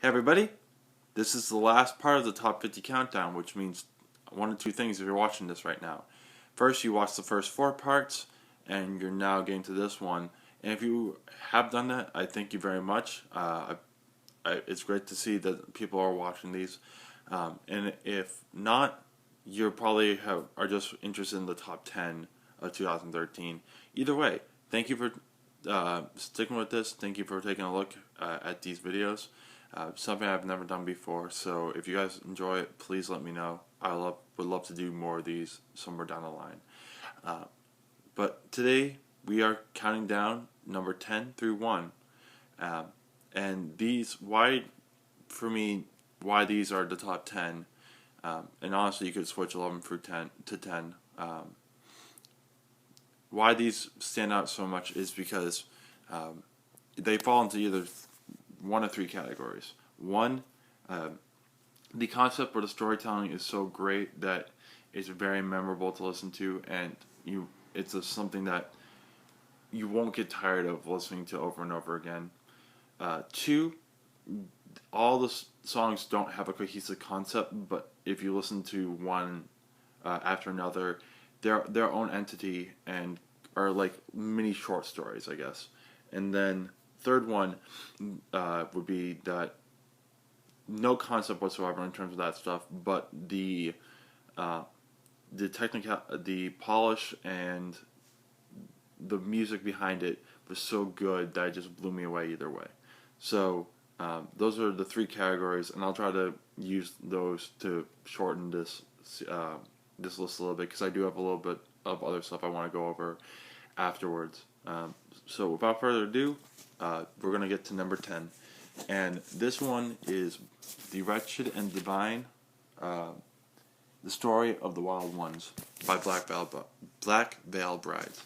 Hey everybody, this is the last part of the top 50 countdown, which means one of two things if you're watching this right now. First, you watched the first 4 parts, and you're now getting to this one. And if you have done that, I thank you very much. It's great to see that people are watching these. And if not, you probably are just interested in the top 10 of 2013. Either way, thank you for sticking with this. Thank you for taking a look at these videos. Something I've never done before, so if you guys enjoy it, please let me know. Would love to do more of these somewhere down the line. But today we are counting down number 10 through 1, and these why these are the top 10. And honestly, you could switch 11 through 10 to 10. Why these stand out so much is because they fall into either one of three categories. One, the concept or the storytelling is so great that it's very memorable to listen to, and it's something that you won't get tired of listening to over and over again. Two, all the songs don't have a cohesive concept, but if you listen to one after another, they're their own entity and are like mini short stories, I guess. And then third one would be that no concept whatsoever in terms of that stuff, but the polish and the music behind it was so good that it just blew me away either way. So those are the three categories, and I'll try to use those to shorten this list a little bit, because I do have a little bit of other stuff I want to go over afterwards. So without further ado, we're going to get to number 10. And this one is The Wretched and Divine, The Story of the Wild Ones by Black Veil Brides.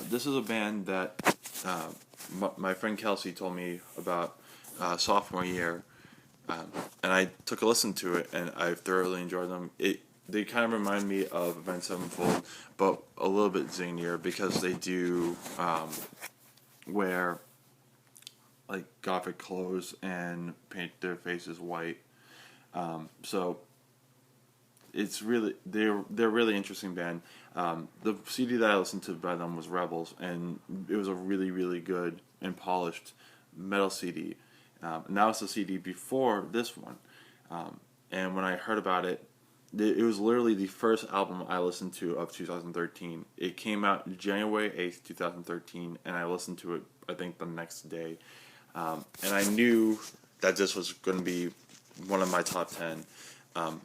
This is a band that my friend Kelsey told me about sophomore year, and I took a listen to it, and I thoroughly enjoyed them. They kind of remind me of Avenged Sevenfold, but a little bit zanier, because they do wear like gothic clothes and paint their faces white. So it's really they're a really interesting band. The CD that I listened to by them was Rebels, and it was a really, really good and polished metal CD. And that was the CD before this one. And when I heard about it, it was literally the first album I listened to of 2013. It came out January 8th, 2013, and I listened to it, I think, the next day. And I knew that this was going to be one of my top 10.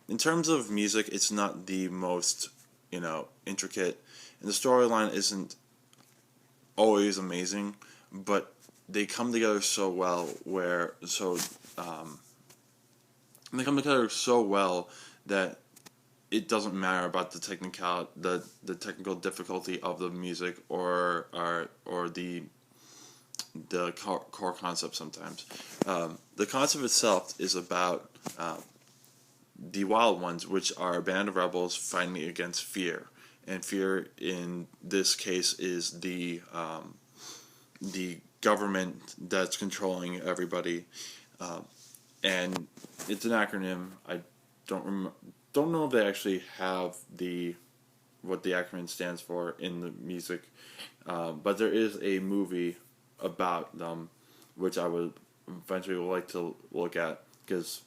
In terms of music, it's not the most, intricate, and the storyline isn't always amazing, but they come together so well that it doesn't matter about the technical difficulty of the music or the core concept sometimes. The concept itself is about the Wild Ones, which are a band of rebels fighting against fear. And fear in this case is the government that's controlling everybody. And it's an acronym. I don't know if they actually have what the acronym stands for in the music, but there is a movie about them, which I would eventually like to look at, because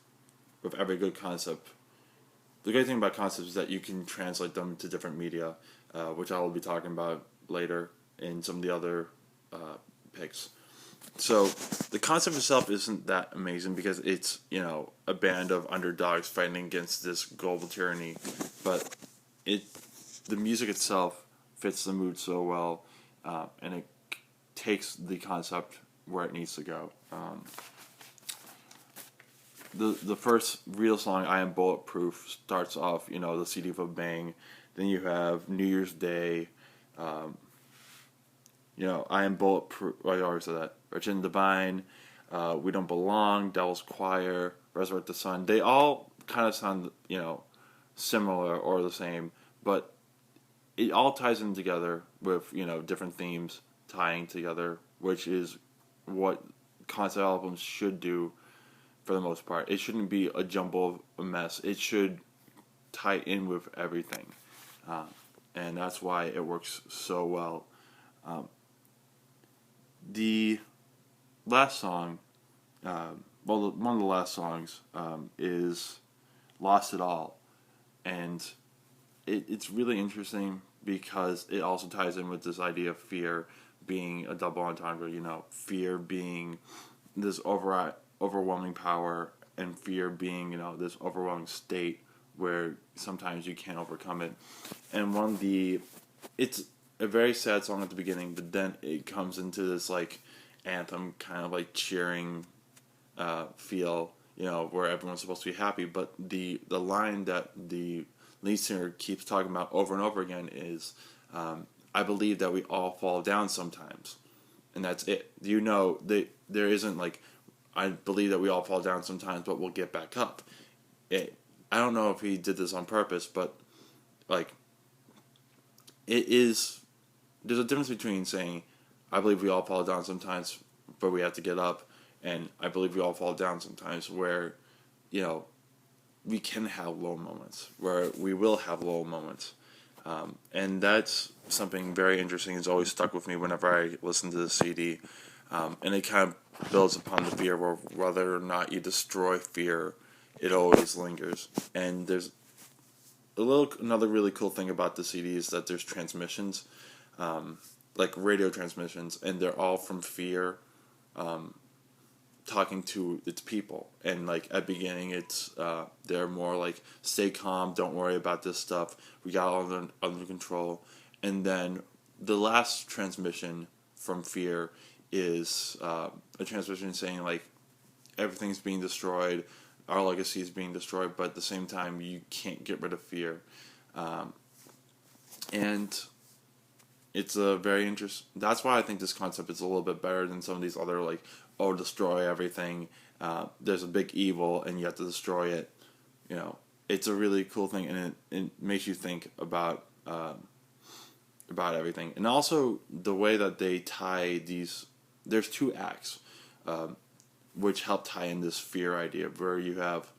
with every good concept, the great thing about concepts is that you can translate them to different media, which I will be talking about later in some of the other picks. So the concept itself isn't that amazing, because it's a band of underdogs fighting against this global tyranny, but the music itself fits the mood so well, and it takes the concept where it needs to go. The first real song, I Am Bulletproof, starts off the CD with a bang. Then you have New Year's Day, I Am Bulletproof, I already said that, Wretched and Divine, We Don't Belong, Devil's Choir, Resurrect the Sun. They all kind of sound, similar or the same, but it all ties in together with, different themes tying together, which is what concept albums should do for the most part. It shouldn't be a jumble of a mess. It should tie in with everything. And that's why it works so well. The last song, one of the last songs is Lost It All. And it's really interesting because it also ties in with this idea of fear being a double entendre, fear being this overwhelming power, and fear being, this overwhelming state where sometimes you can't overcome it. And it's a very sad song at the beginning, but then it comes into this like anthem kind of like cheering feel, where everyone's supposed to be happy. But the line that the lead singer keeps talking about over and over again is, I believe that we all fall down sometimes. And that's it. There isn't like, I believe that we all fall down sometimes, but we'll get back up. I don't know if he did this on purpose, but like, there's a difference between saying, I believe we all fall down sometimes, but we have to get up, and I believe we all fall down sometimes, where, we can have low moments, where we will have low moments. And that's something very interesting. It's always stuck with me whenever I listen to the CD. And it kind of builds upon the fear, where whether or not you destroy fear, it always lingers. And there's another really cool thing about the CD is that there's transmissions, like radio transmissions, and they're all from fear, talking to its people. And like at the beginning, it's they're more like, stay calm, don't worry about this stuff, we got all under control. And then the last transmission from fear is a transmission saying like, everything's being destroyed, our legacy is being destroyed, but at the same time you can't get rid of fear. And it's a very interesting. That's why I think this concept is a little bit better than some of these other like, destroy everything. There's a big evil and you have to destroy it. It's a really cool thing, and it makes you think about everything. And also the way that they tie these. There's 2 acts, which help tie in this fear idea. Where you have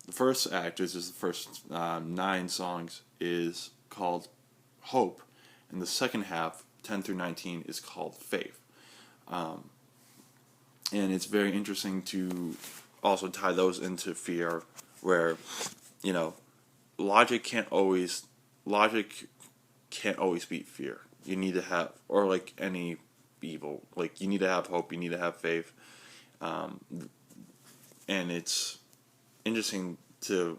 the first act, which is the first 9 songs, is called Hope, and the second half, 10 through 19, is called Faith. And it's very interesting to also tie those into fear, where, logic can't always beat fear. You need to have, or like any evil, like you need to have hope, you need to have faith. And it's interesting to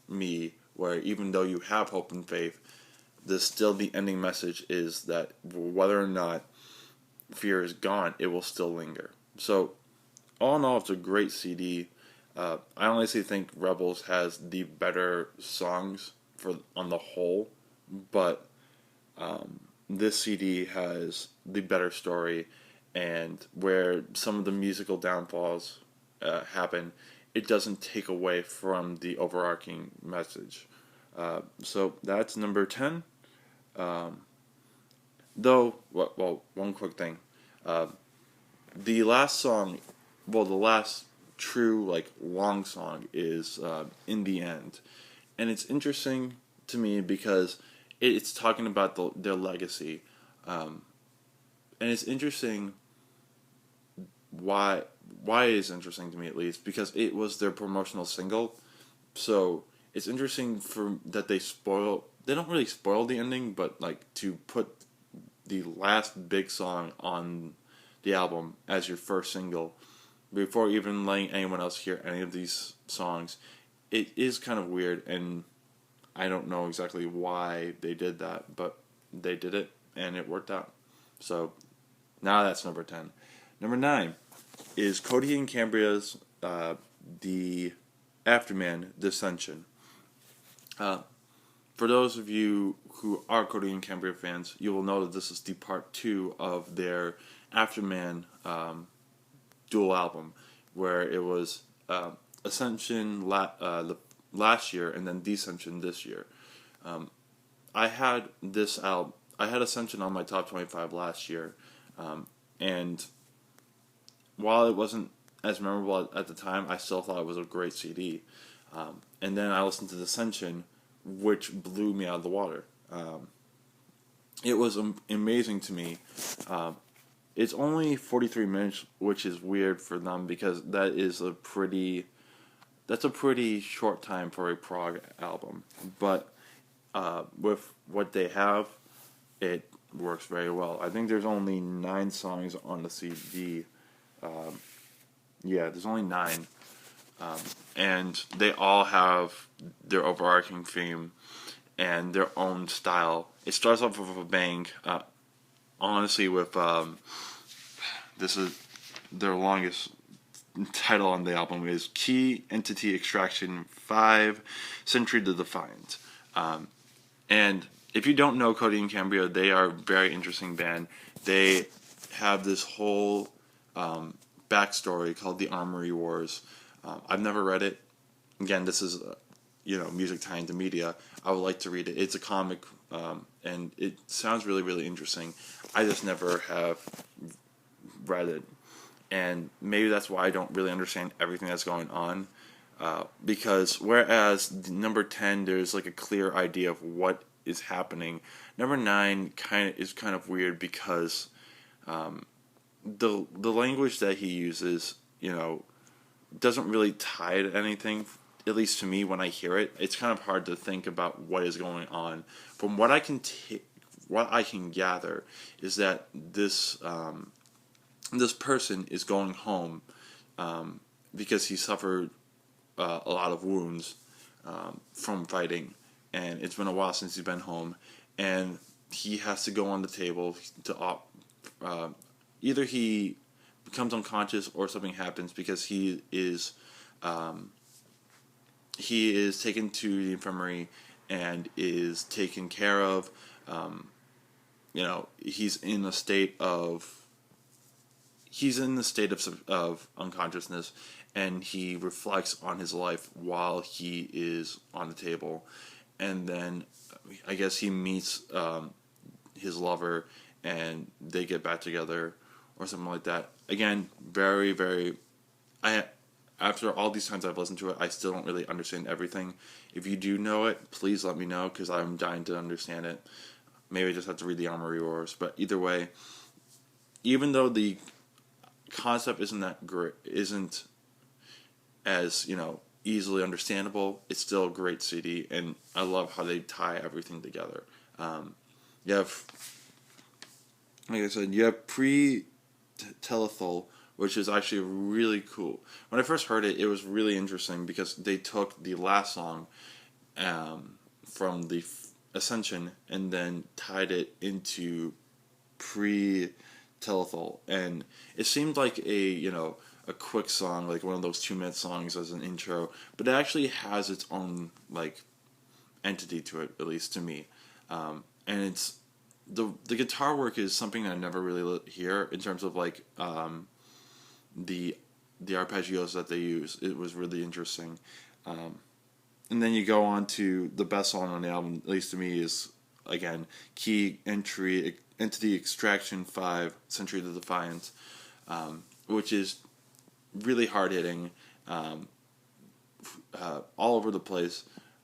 me where even though you have hope and faith, the ending message is that whether or not fear is gone, it will still linger. So, all in all, it's a great CD. I honestly think Rebels has the better songs on the whole, but this CD has the better story, and where some of the musical downfalls happen, it doesn't take away from the overarching message. So that's number 10. Though, one quick thing. The last song, the last true, like, long song is In the End. And it's interesting to me because it's talking about their legacy. And it's interesting why it is interesting to me, at least, because it was their promotional single. So it's interesting that they don't really spoil the ending, but like to put the last big song on the album as your first single before even letting anyone else hear any of these songs, it is kind of weird, and I don't know exactly why they did that, but they did it and it worked out. So now that's number 10. Number 9 is Coheed and Cambria's the Afterman, Decension. For those of you who are Coheed and Cambria fans, you will know that this is the part 2 of their Afterman dual album, where it was Ascension last year and then Decension this year. I had Ascension on my top 25 last year, and while it wasn't as memorable at the time, I still thought it was a great CD. And then I listened to Decension, which blew me out of the water. It was amazing to me. It's only 43 minutes, which is weird for them because that's a pretty short time for a prog album. But with what they have, it works very well. I think there's only 9 songs on the CD. Yeah, there's only 9. And they all have their overarching theme and their own style. It starts off with a bang. Honestly, with this is their longest title on the album is Key Entity Extraction 5, Century to Defiant. And if you don't know Coheed and Cambria, they are a very interesting band. They have this whole backstory called the Armory Wars. I've never read it. Again, this is music tying to media. I would like to read it. It's a comic, and it sounds really, really interesting. I just never have read it, and maybe that's why I don't really understand everything that's going on. Because whereas number 10, there's like a clear idea of what is happening. Number 9 is kind of weird because the language that he uses, doesn't really tie to anything. At least to me, when I hear it, it's kind of hard to think about what is going on. From what I can gather is that this person is going home because he suffered a lot of wounds from fighting, and it's been a while since he's been home, and he has to go on the table to either he becomes unconscious or something happens because he is taken to the infirmary and is taken care of. He's in a state of unconsciousness, and he reflects on his life while he is on the table, and then I guess he meets his lover, and they get back together or something like that. Again, very, very. After all these times I've listened to it, I still don't really understand everything. If you do know it, please let me know, because I'm dying to understand it. Maybe I just have to read the Armory Wars. But either way, even though the concept isn't that great, isn't as easily understandable, it's still a great CD, and I love how they tie everything together. You have, like I said, you have Pre-Telethol, which is actually really cool. When I first heard it, it was really interesting because they took the last song from the Ascension and then tied it into Pre-Telethol, and it seemed like a quick song, like one of those 2-minute songs as an intro, but it actually has its own entity to it, at least to me. And it's the guitar work is something that I never really hear in terms of the arpeggios that they use. It was really interesting. And then you go on to the best song on the album, at least to me, is again Key Entity Extraction 5, Century to Defiant, which is really hard hitting, all over the place,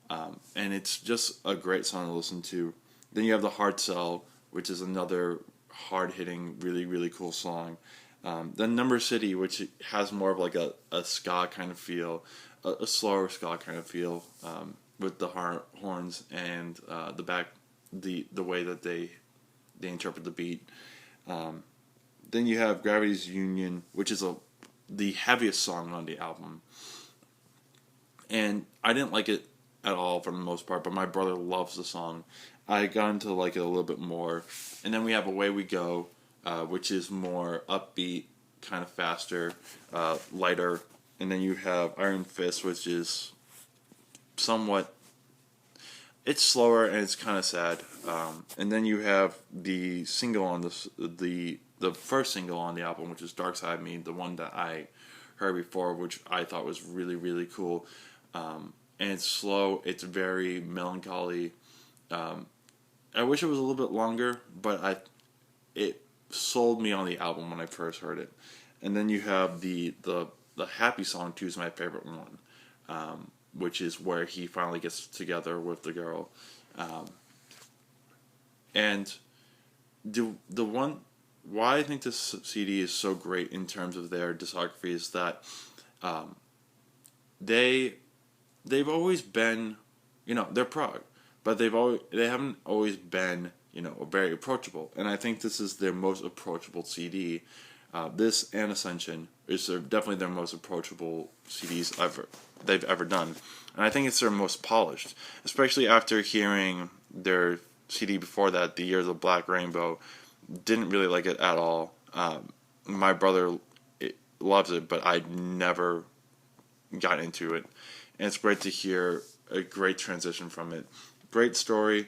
and it's just a great song to listen to. Then you have the Hard Sell, which is another hard hitting, really, really cool song. Then Number City, which has more of a ska kind of feel, a slower ska kind of feel, with the horns and the way that they interpret the beat. Then you have Gravity's Union, which is the heaviest song on the album, and I didn't like it at all for the most part, but my brother loves the song. I got into like it a little bit more. And then we have Away We Go, which is more upbeat, kind of faster, lighter. And then you have Iron Fist, which is somewhat, it's slower and it's kind of sad. And then you have the single on the first single on the album, which is Dark Side of Me, the one that I heard before, which I thought was really, really cool. And it's slow, it's very melancholy. I wish it was a little bit longer, but it sold me on the album when I first heard it. And then you have the the Happy Song 2 is my favorite one, which is where he finally gets together with the girl. Um, and the one why I think this CD is so great in terms of their discography is that um, they they've always been, they're prog, but they haven't always been, very approachable. And I think this is their most approachable CD. This and Ascension is definitely their most approachable CDs they've ever done, and I think it's their most polished, especially after hearing their CD before that, The Years of Black Rainbow. Didn't really like it at all. My brother loves it, but I never got into it, and it's great to hear a great transition from it. Great story.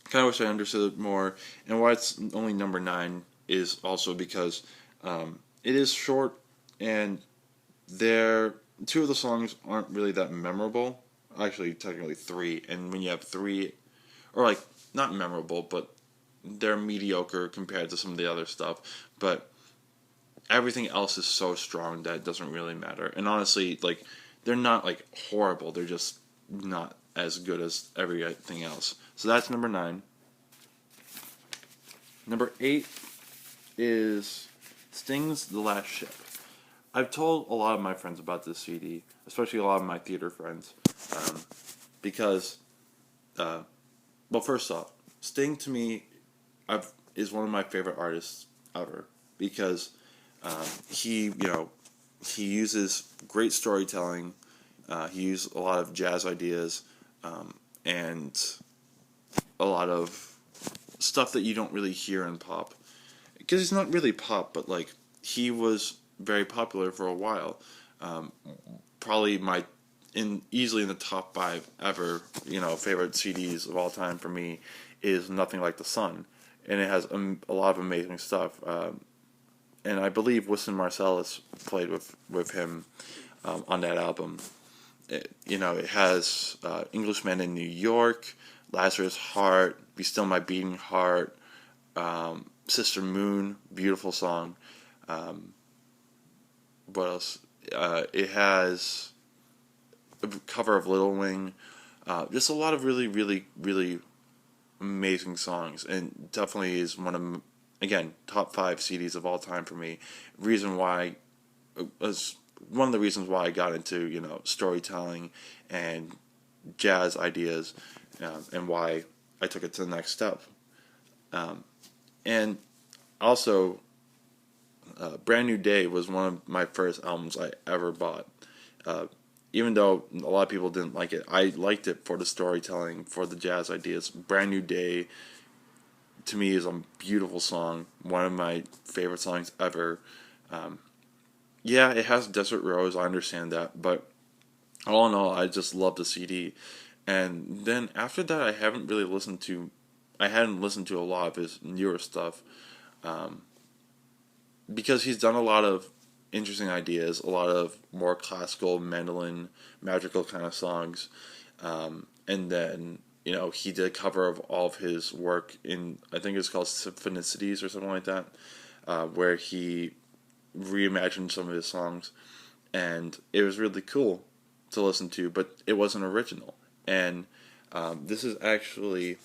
Kind of wish I understood it more, and why it's only number 9 is also because it is short, and two of the songs aren't really that memorable. Actually, technically 3, and when you have 3, or like not memorable, but they're mediocre compared to some of the other stuff. But everything else is so strong that it doesn't really matter. And honestly, like, they're not like horrible. They're just not as good as everything else. So that's number 9. Number 8 is Sting's The Last Ship. I've told a lot of my friends about this CD, especially a lot of my theater friends, because, well, first off, Sting to me is one of my favorite artists ever, because he uses great storytelling. He uses a lot of jazz ideas, and a lot of stuff that you don't really hear in pop, because he's not really pop, but like he was very popular for a while. Probably easily in the top 5 ever, favorite CDs of all time for me is Nothing Like the Sun, and it has a lot of amazing stuff. And I believe Weston Marsalis played with him on that album. It has Englishman in New York, Lazarus Heart, Be Still My Beating Heart, Sister Moon, beautiful song. What else? It has a cover of Little Wing. Just a lot of really, really, really amazing songs, and definitely is one of, again, top 5 CDs of all time for me. One of the reasons why I got into storytelling and jazz ideas, and why I took it to the next step. And also, Brand New Day was one of my first albums I ever bought. Even though a lot of people didn't like it, I liked it for the storytelling, for the jazz ideas. Brand New Day, to me, is a beautiful song. One of my favorite songs ever. Yeah, it has Desert Rose, I understand that, but all in all, I just love the CD. And then after that, I hadn't listened to a lot of his newer stuff, because he's done a lot of interesting ideas, a lot of more classical, mandolin, magical kind of songs, and then he did a cover of all of his work in, I think it's called Symphonicities or something like that, where he reimagined some of his songs, and it was really cool to listen to, but it wasn't original. And this is actually,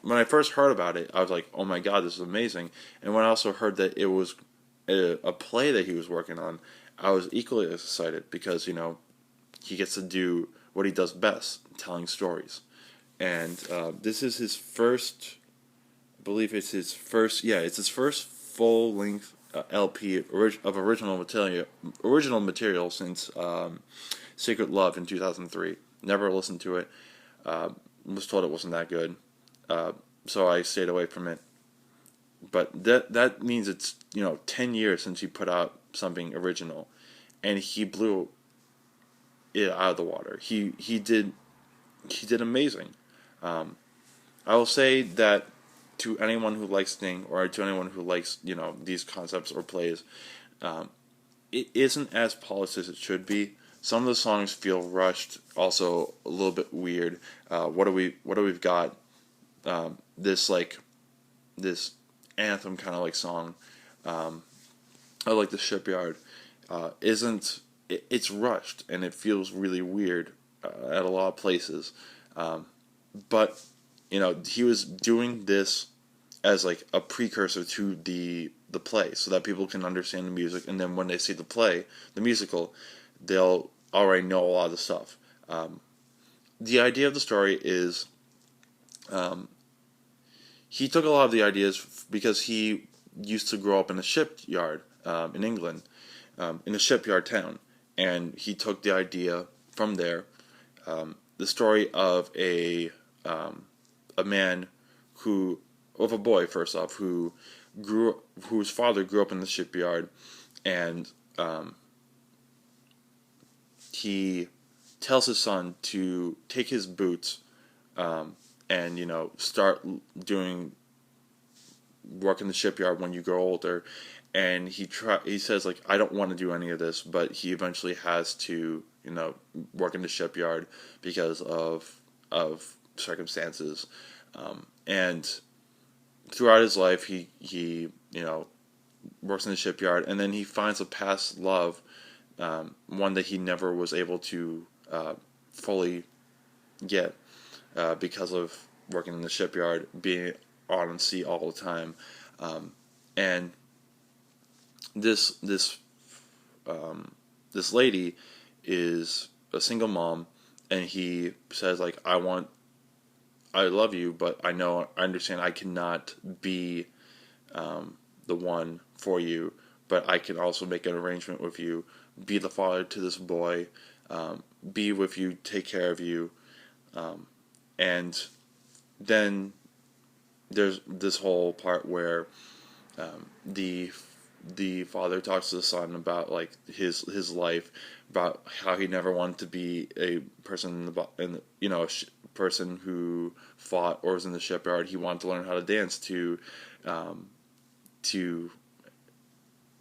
when I first heard about it, I was like, oh my god, this is amazing. And when I also heard that it was a play that he was working on, I was equally as excited, because he gets to do what he does best, telling stories. And this is his first, I believe it's his first full-length LP of original material since Secret Love in 2003. Never listened to it. Was told it wasn't that good, so I stayed away from it. But that means it's 10 years since he put out something original, and he blew it out of the water. He did amazing. I will say that to anyone who likes Sting, or to anyone who likes these concepts or plays, it isn't as polished as it should be. Some of the songs feel rushed, also a little bit weird. What do we've got? This anthem kind of like song. I like The Shipyard. it's rushed and it feels really weird at a lot of places. But he was doing this as like a precursor to the play, so that people can understand the music, and then when they see the play, the musical, they'll already know a lot of the stuff. The idea of the story is, he took a lot of the ideas because he used to grow up in a shipyard in England, in a shipyard town, and he took the idea from there. The story of a man of a boy, first off, whose father grew up in the shipyard, and he tells his son to take his boots and start doing work in the shipyard when you grow older. And he says, like, I don't want to do any of this, but he eventually has to work in the shipyard because of circumstances, and throughout his life he works in the shipyard, and then he finds a past love, one that he never was able to fully get because of working in the shipyard, being on sea all the time, and this lady is a single mom, and he says, like, I love you, but I understand I cannot be the one for you, but I can also make an arrangement with you, be the father to this boy, be with you, take care of you, and then there's this whole part where the father talks to the son about, like, his life, about how he never wanted to be a person person who fought or was in the shipyard. He wanted to learn how to dance to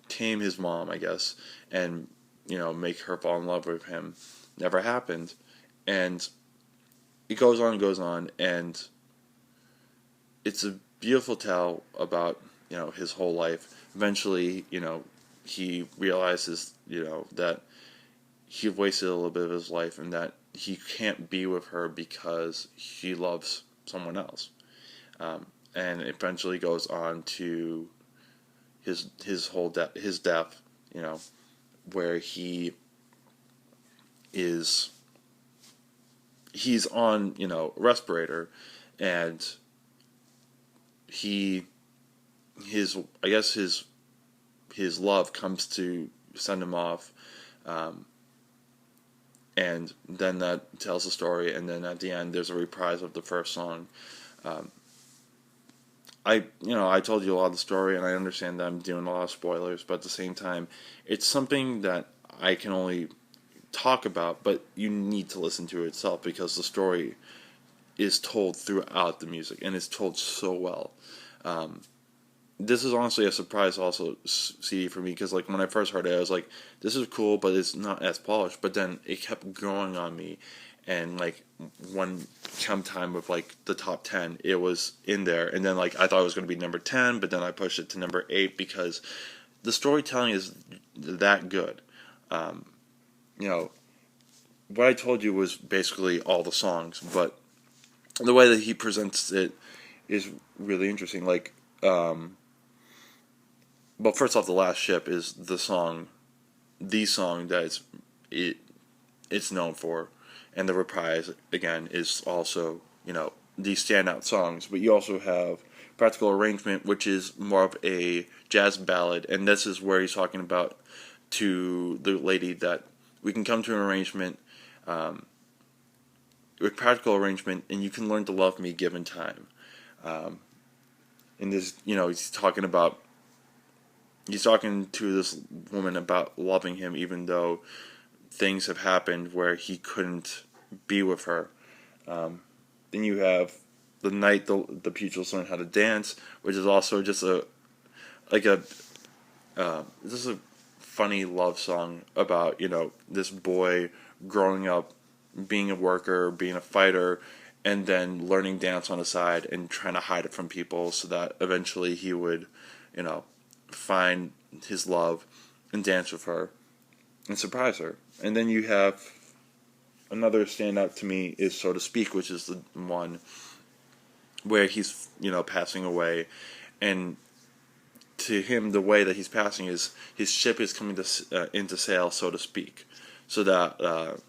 tame his mom, I guess, and make her fall in love with him. Never happened, and it goes on, and it's a beautiful tale about his whole life. Eventually, he realizes that he wasted a little bit of his life, and that he can't be with her because he loves someone else. And eventually goes on to his whole his death, where he's on respirator, and his love comes to send him off, and then that tells the story, and then at the end there's a reprise of the first song. I told you a lot of the story, and I understand that I'm doing a lot of spoilers, but at the same time, it's something that I can only talk about, but you need to listen to it itself, because the story is told throughout the music, and it's told so well. This is honestly a surprise also CD for me, because, like, when I first heard it, I was like, this is cool, but it's not as polished. But then it kept growing on me, and, like, when come time with, like, the top 10, it was in there, and then, like, I thought it was going to be number 10, but then I pushed it to number 8, because the storytelling is that good. What I told you was basically all the songs, but the way that he presents it is really interesting. Like, well, first off, The Last Ship is the song that it's known for, and the reprise, again, is also, these standout songs. But you also have Practical Arrangement, which is more of a jazz ballad, and this is where he's talking about to the lady that we can come to an arrangement, with Practical Arrangement, and you can learn to love me given time. And this, he's talking to this woman about loving him, even though things have happened where he couldn't be with her. Then you have The Night the Pugils Learn How to Dance, which is also just a funny love song about, this boy growing up, being a worker, being a fighter, and then learning dance on the side and trying to hide it from people, so that eventually he would, find his love and dance with her. and surprise her. And then you have another standout to me is So to Speak, which is the one where he's, passing away, and to him, the way that he's passing is his ship is coming into sail, so to speak, so that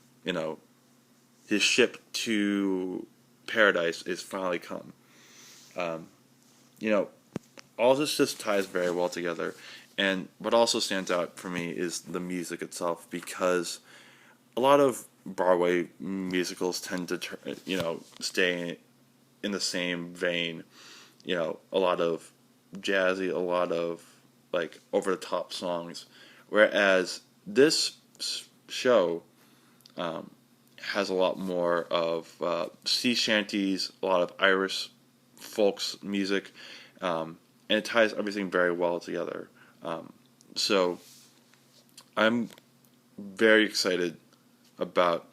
his ship to paradise is finally come. Um, you know, all this just ties very well together, and what also stands out for me is the music itself, because a lot of Broadway musicals tend to stay in the same vein. A lot of jazzy, a lot of like over the top songs, whereas this show has a lot more of sea shanties, a lot of Irish folks music, and it ties everything very well together. So I'm very excited about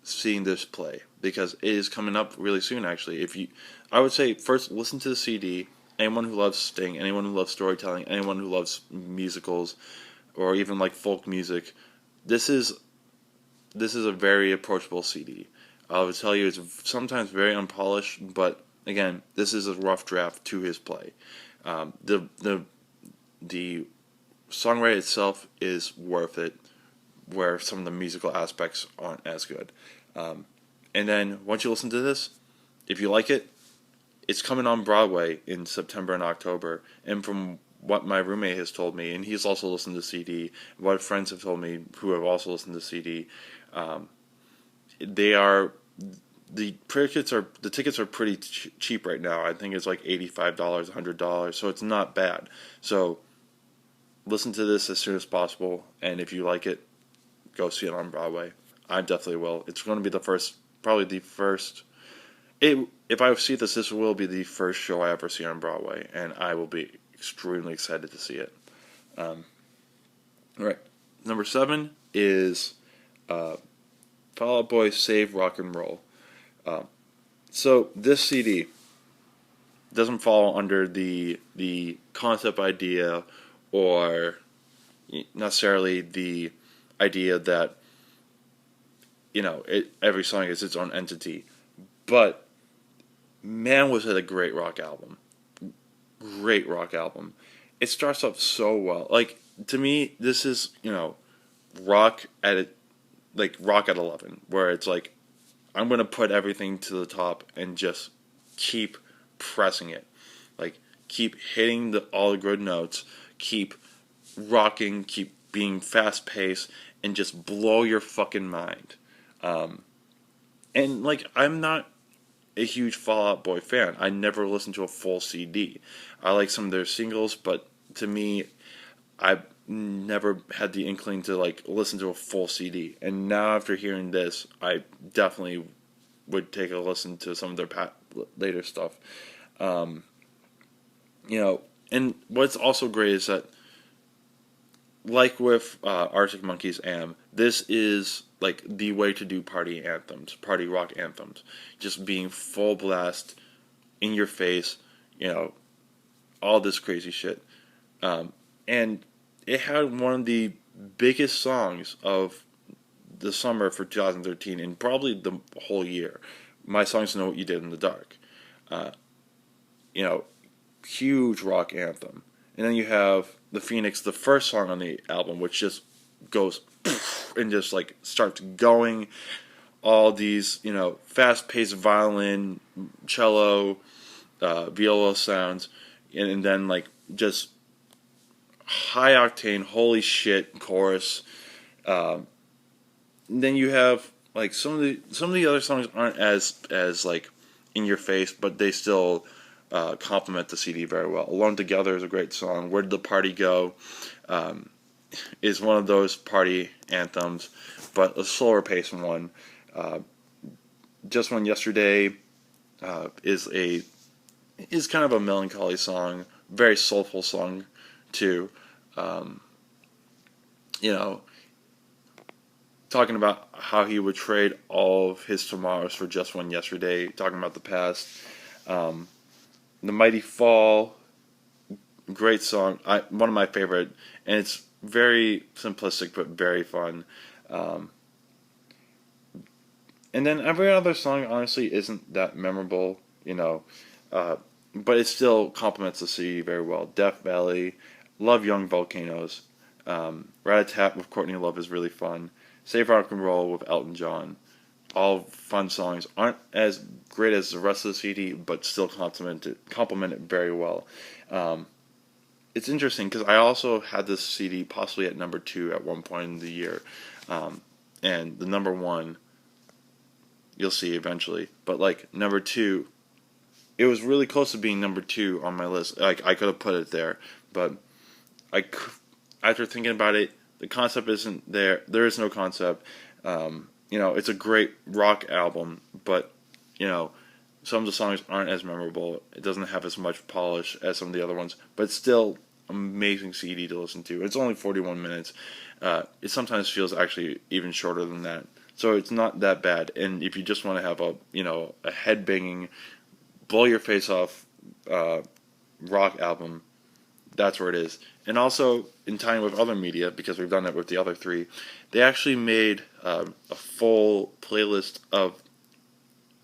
seeing this play, because it is coming up really soon. Actually, I would say first listen to the CD. Anyone who loves Sting, anyone who loves storytelling, anyone who loves musicals, or even like folk music, this is a very approachable CD. I would tell you it's sometimes very unpolished, but again, this is a rough draft to his play. The songwriting itself is worth it, where some of the musical aspects aren't as good. And then once you listen to this, if you like it, it's coming on Broadway in September and October. And from what my roommate has told me, and he's also listened to CD, what friends have told me who have also listened to CD, the tickets are pretty cheap right now. I think it's like $85, $100, so it's not bad. So listen to this as soon as possible, and if you like it, go see it on Broadway. I definitely will. It's going to be probably the first. If I see this will be the first show I ever see on Broadway, and I will be extremely excited to see it. All right, number 7 is Fall Out Boy Save Rock and Roll. So this CD doesn't fall under the concept idea, or necessarily the idea that every song is its own entity, but man, was it a great rock album. Great rock album. It starts off so well. Like, to me, this is, rock at 11, where it's like, I'm going to put everything to the top and just keep pressing it. Like, keep hitting all the good notes, keep rocking, keep being fast-paced, and just blow your fucking mind. And, like, I'm not a huge Fall Out Boy fan. I never listened to a full CD. I like some of their singles, but to me, I've never had the inkling to like listen to a full CD. And now after hearing this, I definitely would take a listen to some of their later stuff. And what's also great is that, like with Arctic Monkeys this is like the way to do party anthems, party rock anthems. Just being full blast, in your face, all this crazy shit. And it had one of the biggest songs of the summer for 2013, and probably the whole year. My Songs Know What You Did in the Dark. Huge rock anthem. And then you have The Phoenix, the first song on the album, which just goes and just like starts going. All these, fast-paced violin, cello, viola sounds, and then like just high octane, holy shit chorus. Then you have like some of the other songs aren't as like in your face, but they still complement the CD very well. Alone Together is a great song. Where Did the Party Go? Is one of those party anthems, but a slower paced one. Just One Yesterday is kind of a melancholy song, very soulful song too. Talking about how he would trade all of his tomorrows for just one yesterday, talking about the past. The Mighty Fall, great song, one of my favorite, and it's very simplistic but very fun. Um, and then every other song honestly isn't that memorable, uh, but it still complements the CD very well. Death Valley, love Young Volcanoes, Rat-a-tat with Courtney Love is really fun. Save Rock and Roll with Elton John, all fun songs. Aren't as great as the rest of the CD, but still complement it very well. Um, it's interesting because I also had this CD possibly at number 2 at one point in the year, um, and the number 1 you'll see eventually. But like number 2, it was really close to being number 2 on my list. Like I could have put it there, but I after thinking about it, the concept isn't there. There is no concept. It's a great rock album, but some of the songs aren't as memorable. It doesn't have as much polish as some of the other ones, but it's still amazing CD to listen to. It's only 41 minutes. It sometimes feels actually even shorter than that. So it's not that bad. And if you just want to have a head banging, blow your face off rock album, that's where it is. And also, in tying with other media, because we've done it with the other 3, they actually made a full playlist of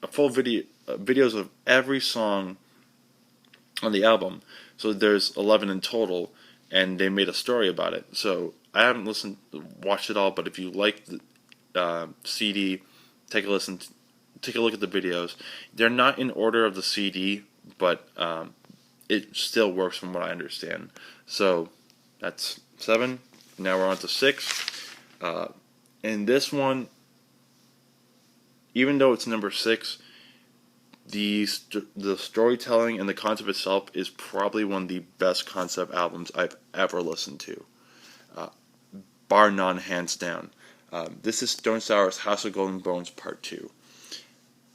a full videos of every song on the album. So there's 11 in total, and they made a story about it. So I haven't watched it all, but if you like the CD, take a look at the videos. They're not in order of the CD, but it still works from what I understand. So that's 7. Now we're on to 6. And this one, even though it's number 6, the storytelling and the concept itself is probably one of the best concept albums I've ever listened to, bar none, hands down. This is Stone Sour's House of Golden Bones Part 2.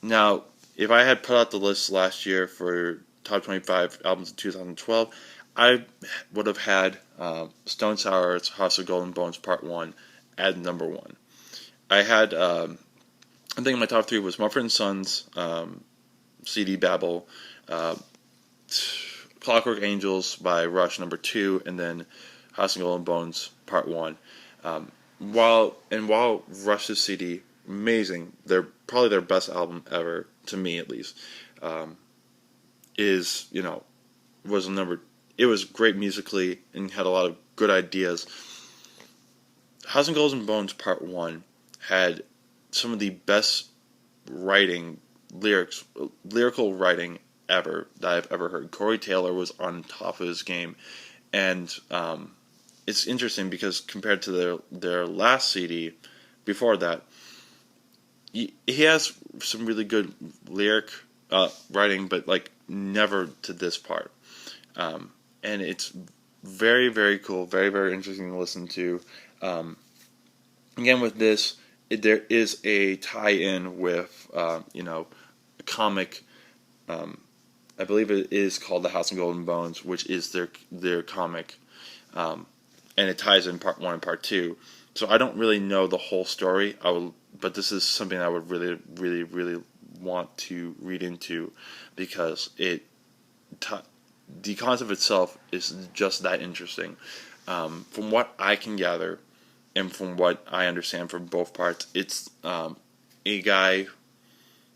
Now, if I had put out the list last year for top 25 albums of 2012, I would have had Stone Sour's House of Golden Bones Part 1 at number 1. I had, I think my top 3 was Mumford & Sons, CD Babel, Clockwork Angels by Rush number 2, and then House of Golden Bones Part 1. While Rush's CD, amazing, they're probably their best album ever, to me at least, it was great musically and had a lot of good ideas. House of Golden Bones Part 1 had some of the best lyrical writing ever that I've ever heard. Corey Taylor was on top of his game, and it's interesting because compared to their last CD before that, he has some really good lyric writing, but like never to this part. And it's very, very cool, very, very interesting to listen to. Again, with this, there is a tie-in with, a comic. I believe it is called The House of Golden Bones, which is their comic, and it ties in Part 1 and Part 2. So I don't really know the whole story. But this is something I would really, really, really want to read into because the concept itself is just that interesting. From what I can gather, and from what I understand from both parts, it's a guy,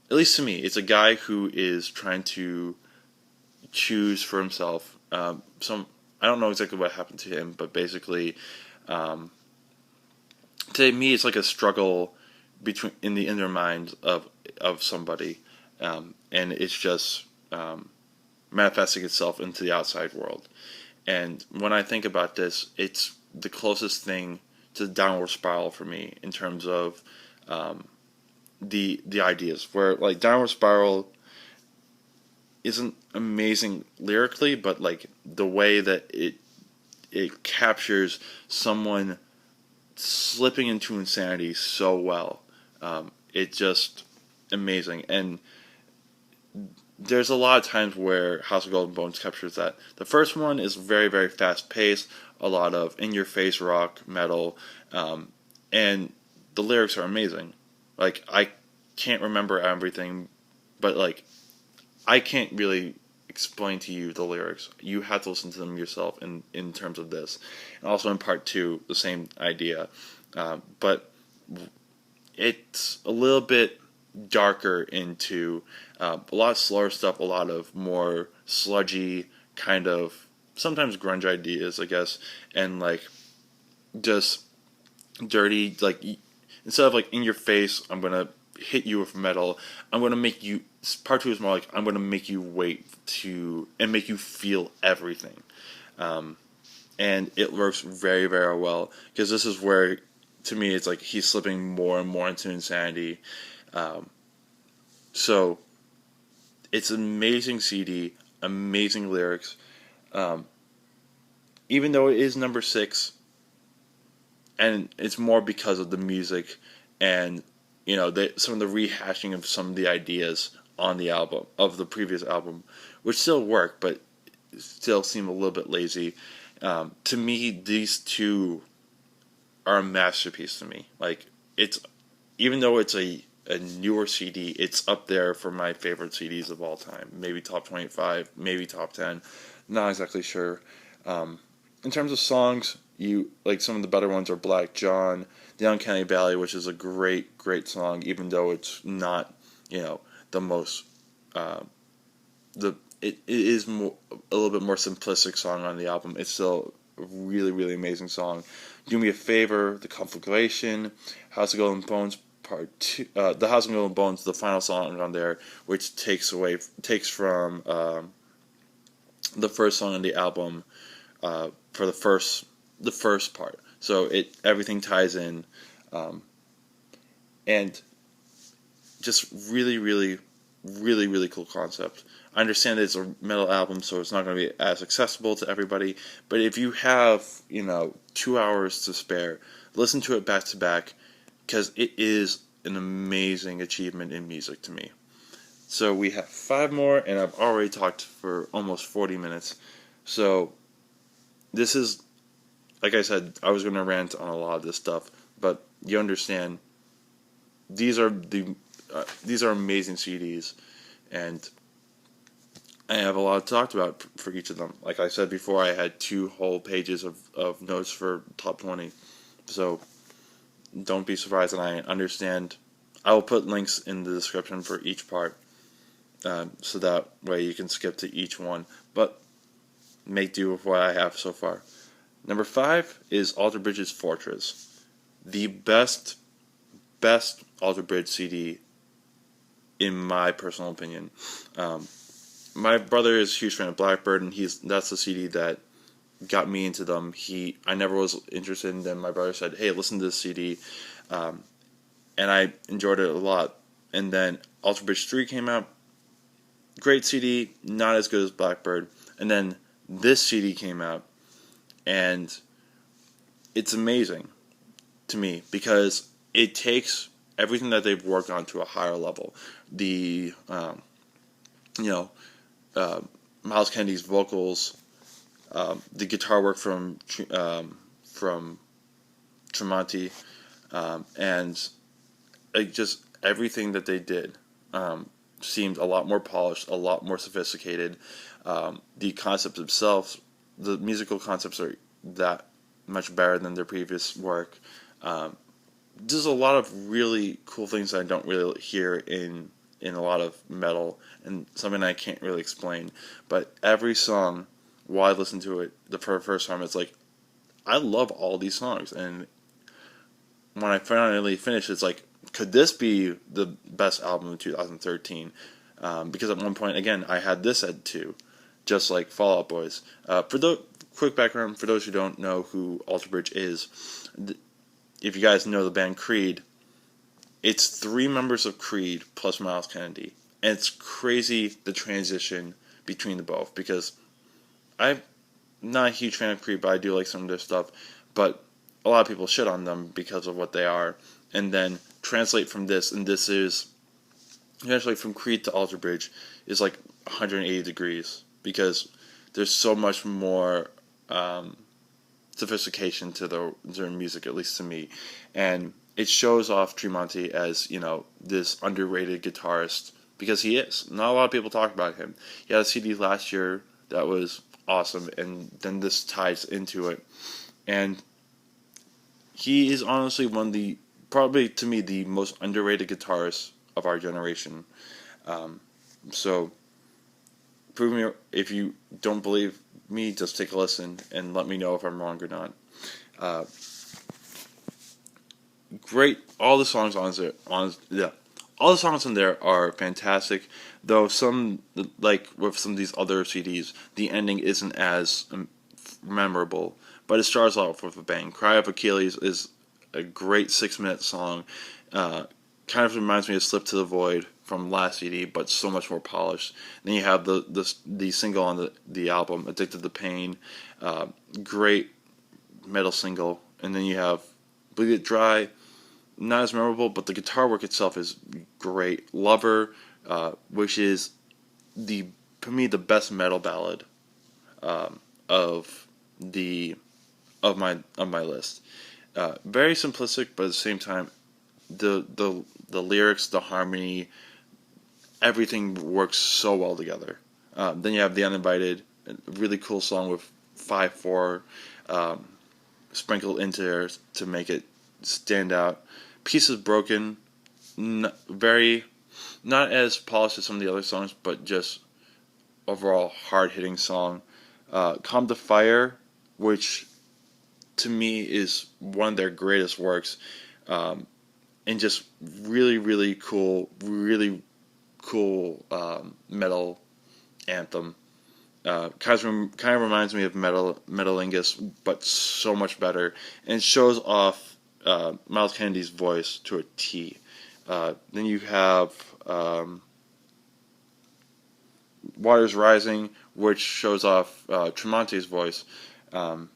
at least to me, it's a guy who is trying to choose for himself. I don't know exactly what happened to him, but basically, to me, it's like a struggle in the inner mind of somebody, and it's just manifesting itself into the outside world. And when I think about this, it's the closest thing to the Downward Spiral for me in terms of the ideas. Where like Downward Spiral isn't amazing lyrically, but like the way that it captures someone slipping into insanity so well, it's just amazing. And there's a lot of times where House of Golden Bones captures that. The first one is very, very fast paced, a lot of in-your-face rock, metal, and the lyrics are amazing. Like, I can't remember everything, but like, I can't really explain to you the lyrics. You have to listen to them yourself in terms of this. And also in part 2, the same idea. But it's a little bit darker into a lot of slower stuff, a lot of more sludgy, kind of, sometimes grunge ideas, I guess, and like just dirty, like, instead of like in your face, I'm gonna hit you with metal, I'm gonna make you, part 2 is more like, I'm gonna make you wait to, and make you feel everything. And it works very, very well, because this is where, to me, it's like he's slipping more and more into insanity. So it's an amazing CD, amazing lyrics. Even though it is number 6, and it's more because of the music and, you know, some of the rehashing of some of the ideas on the album, of the previous album, which still work, but still seem a little bit lazy. To me, these two are a masterpiece to me. Like, it's, even though it's a newer CD, it's up there for my favorite CDs of all time. Maybe top 25, maybe top 10. Not exactly sure. In terms of songs, like, some of the better ones are Black John, The Uncanny Valley, which is a great, great song, even though it's not, you know, the most, it is more, a little bit more simplistic song on the album. It's still a really, really amazing song. Do Me a Favor, The Conflagration, House of Golden Bones Part 2, the House of Golden Bones, the final song on there, which takes from the first song on the album, for the first part. So everything ties in, and just really, really, really, really cool concept. I understand that it's a metal album, so it's not going to be as accessible to everybody, but if you have, 2 hours to spare, listen to it back to back, because it is an amazing achievement in music to me. So we have 5 more, and I've already talked for almost 40 minutes. So this is, like I said, I was going to rant on a lot of this stuff, but you understand, these are amazing CDs, and I have a lot to talk about for each of them. Like I said before, I had 2 whole pages of notes for top 20. So don't be surprised, and I understand. I will put links in the description for each part, so that way you can skip to each one. But make do with what I have so far. Number 5 is Alter Bridge's Fortress. The best Alter Bridge CD, in my personal opinion. My brother is a huge fan of Blackbird, and that's the CD that got me into them. I never was interested in them. My brother said, "Hey, listen to this CD," and I enjoyed it a lot. And then Alter Bridge 3 came out. Great CD, not as good as Blackbird. And then this CD came out, and it's amazing to me because it takes everything that they've worked on to a higher level. The Miles Kennedy's vocals, the guitar work from Tremonti, and just everything that they did seemed a lot more polished, a lot more sophisticated. The concepts themselves, the musical concepts, are that much better than their previous work. There's a lot of really cool things that I don't really hear in a lot of metal, and something I can't really explain. But every song, while I listen to it the first time, it's like, I love all these songs. And when I finally finish, it's like, could this be the best album of 2013? Because at one point, again, I had this at 2, just like Fall Out Boys. Quick background, for those who don't know who Alter Bridge is, if you guys know the band Creed, it's 3 members of Creed plus Miles Kennedy. And it's crazy, the transition between the both, because I'm not a huge fan of Creed, but I do like some of their stuff. But a lot of people shit on them because of what they are. And then translate from this, and this is, translate from Creed to Alter Bridge is like 180 degrees, because there's so much more sophistication to their music, at least to me. And it shows off Tremonti as, this underrated guitarist, because he is. Not a lot of people talk about him. He had a CD last year that was awesome, and then this ties into it. And he is honestly one of the, probably to me, the most underrated guitarists of our generation. So, prove me, if you don't believe me, just take a listen and let me know if I'm wrong or not. Great, all the songs all the songs on there are fantastic. Though some, like with some of these other CDs, the ending isn't as memorable. But it starts off with a bang. Cry of Achilles is a great 6-minute song. Kind of reminds me of Slip to the Void from last CD, but so much more polished. Then you have the single on the album, Addicted to Pain. Great metal single. And then you have Bleed It Dry. Not as memorable, but the guitar work itself is great. Lover, which is for me the best metal ballad of my list. Very simplistic, but at the same time, the lyrics, the harmony, everything works so well together. Then you have The Uninvited, a really cool song with 5/4 sprinkled into there to make it stand out. Pieces Broken, not as polished as some of the other songs, but just overall hard-hitting song. Calm the Fire, which to me is one of their greatest works, and just really cool metal anthem. Kind of reminds me of Metalingus, but so much better, and shows off Miles Kennedy's voice to a T. Then you have Waters Rising, which shows off Tremonti's voice, and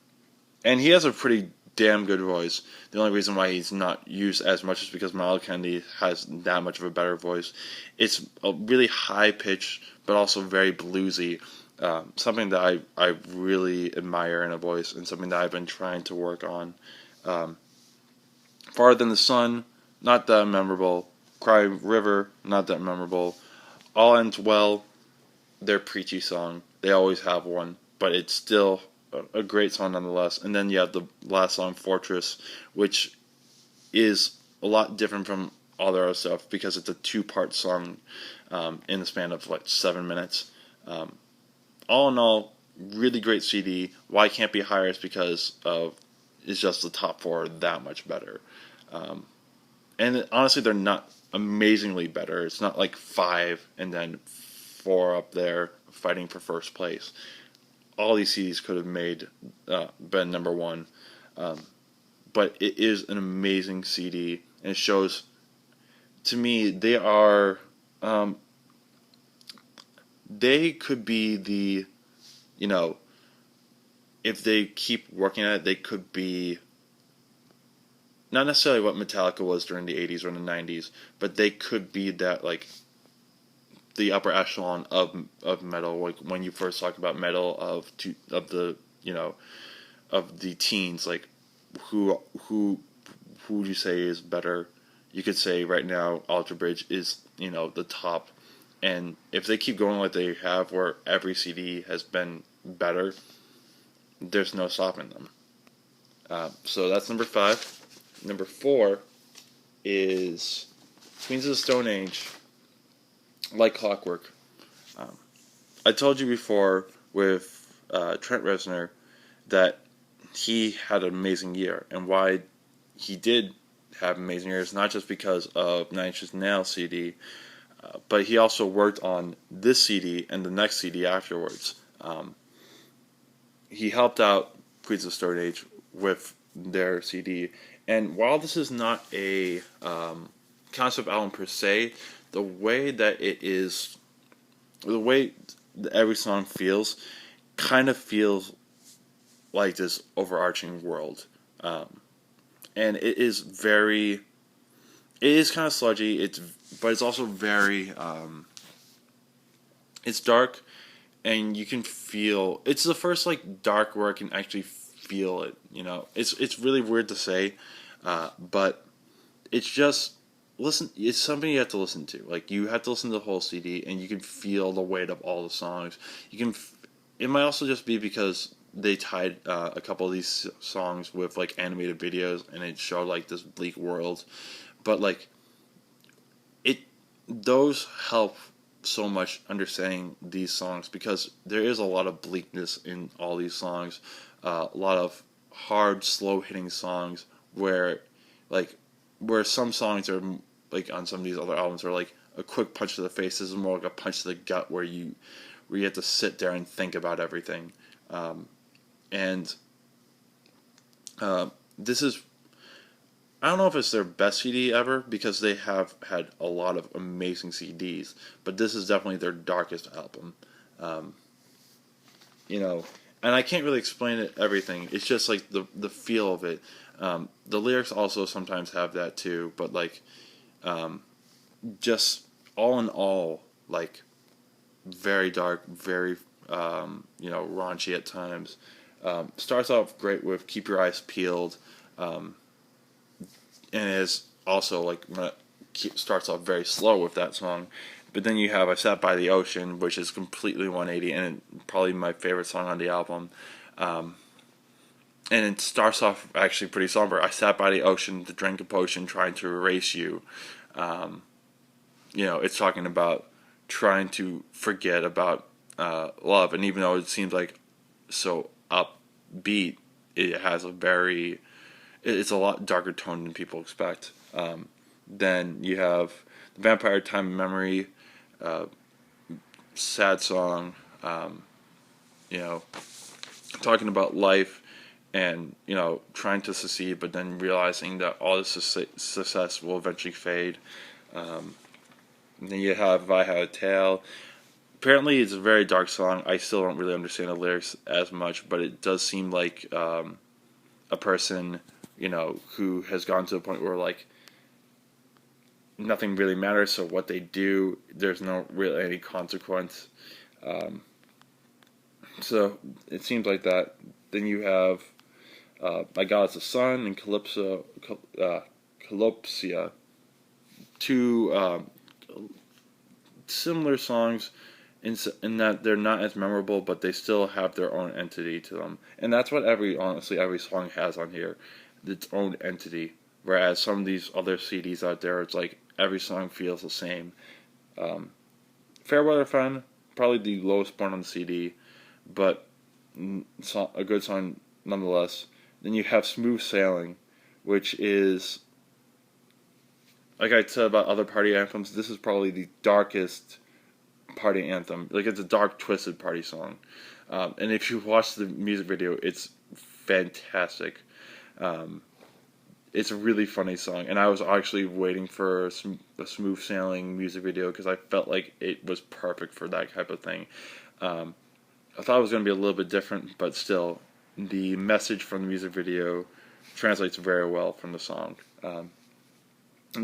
he has a pretty damn good voice. The only reason why he's not used as much is because Miles Kennedy has that much of a better voice. It's a really high pitched, but also very bluesy. Something that I really admire in a voice, and something that I've been trying to work on. Farther Than the Sun, not that memorable. Cry River, not that memorable. All Ends Well, their preachy song. They always have one, but it's still a great song nonetheless. And then you have the last song, Fortress, which is a lot different from all their other stuff because it's a 2-part song in the span of like 7 minutes. All in all, really great CD. Why it can't be higher is because it's just the top 4 are that much better. And honestly, they're not amazingly better. It's not like 5 and then 4 up there fighting for first place. All these CDs could have been number 1. But it is an amazing CD, and it shows, to me, they could be if they keep working at it, they could be not necessarily what Metallica was during the 80s or the 90s, but they could be that, like, the upper echelon of metal. Like when you first talk about metal of the teens, like who would you say is better? You could say right now Alter Bridge is the top, and if they keep going like they have, where every CD has been better, there's no stopping them. So that's number 5. Number 4 is Queens of the Stone Age, Like Clockwork. I told you before with Trent Reznor that he had an amazing year, and why he did have amazing years, not just because of Nine Inch Nails CD, but he also worked on this CD and the next CD afterwards. He helped out Queens of the Stone Age with their CD, and while this is not a concept album per se, the way that every song feels, kind of feels like this overarching world, and it is kind of sludgy. But it's also very, it's dark, and you can feel. It's the first like dark where I can actually feel it. It's really weird to say, but it's just listen. It's something you have to listen to. Like, you have to listen to the whole CD, and you can feel the weight of all the songs. You can. It might also just be because they tied a couple of these songs with like animated videos, and it showed like this bleak world. But like it, those help so much understanding these songs, because there is a lot of bleakness in all these songs. A lot of hard, slow hitting songs where, like, where some songs are like on some of these other albums are like a quick punch to the face. This is more like a punch to the gut where you have to sit there and think about everything. And this is, I don't know if it's their best CD ever, because they have had a lot of amazing CDs, but this is definitely their darkest album. Um, you know, and I can't really explain it everything. It's just like the feel of it. The lyrics also sometimes have that too, but like um, just all in all, like very dark, very raunchy at times. Starts off great with "Keep Your Eyes Peeled," um, and is also like starts off very slow with that song. But then you have "I Sat by the Ocean," which is completely 180, and probably my favorite song on the album. Um, and it starts off actually pretty somber. "I sat by the ocean to drink a potion, trying to erase you." Um, it's talking about trying to forget about love, and even though it seems like so upbeat, it has it's a lot darker tone than people expect. Then you have "The Vampire Time and Memory," uh, sad song, you know, talking about life and, trying to succeed, but then realizing that all this success will eventually fade. And then you have "If I Had a Tail." Apparently, it's a very dark song. I still don't really understand the lyrics as much, but it does seem like a person, who has gone to a point where like nothing really matters. So what they do, there's no really any consequence. Um, so it seems like that. Then you have "My God Is the Sun" and "Calypsia," two similar songs in that they're not as memorable, but they still have their own entity to them. And that's what honestly, every song has on here, its own entity. Whereas some of these other CDs out there, it's like every song feels the same. "Fair Weather Friend," probably the lowest point on the CD, but a good song nonetheless. Then you have "Smooth Sailing," which is, like I said about other party anthems, this is probably the darkest party anthem. Like, it's a dark, twisted party song. And if you watch the music video, it's fantastic. It's a really funny song, and I was actually waiting for a "Smooth Sailing" music video because I felt like it was perfect for that type of thing. I thought it was going to be a little bit different, but still, the message from the music video translates very well from the song. And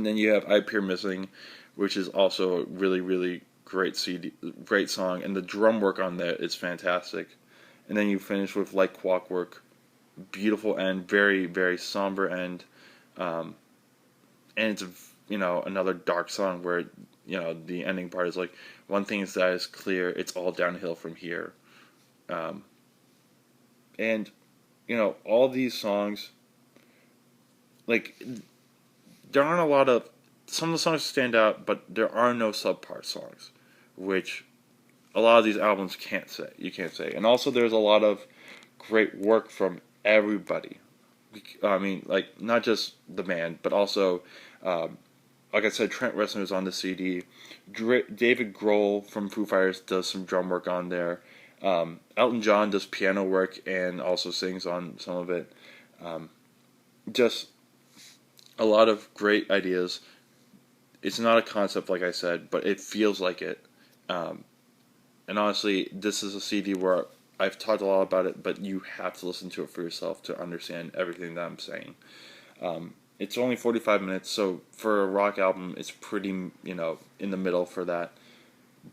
then you have "I Appear Missing," which is also a really, really great great song, and the drum work on that is fantastic. And then you finish with "Like Clockwork," beautiful end, very, very somber end. And it's another dark song where the ending part is like, "One thing is that is clear, it's all downhill from here." Um, and all these songs, like, there aren't a lot of, some of the songs stand out, but there are no subpar songs, which a lot of these albums you can't say. And also there's a lot of great work from everybody. I mean, like, not just the band, but also, like I said, Trent Reznor is on the CD. David Grohl from Foo Fighters does some drum work on there. Elton John does piano work and also sings on some of it. Just a lot of great ideas. It's not a concept, like I said, but it feels like it. And honestly, this is a CD where I've talked a lot about it, but you have to listen to it for yourself to understand everything that I'm saying. It's only 45 minutes, so for a rock album, it's pretty, in the middle for that.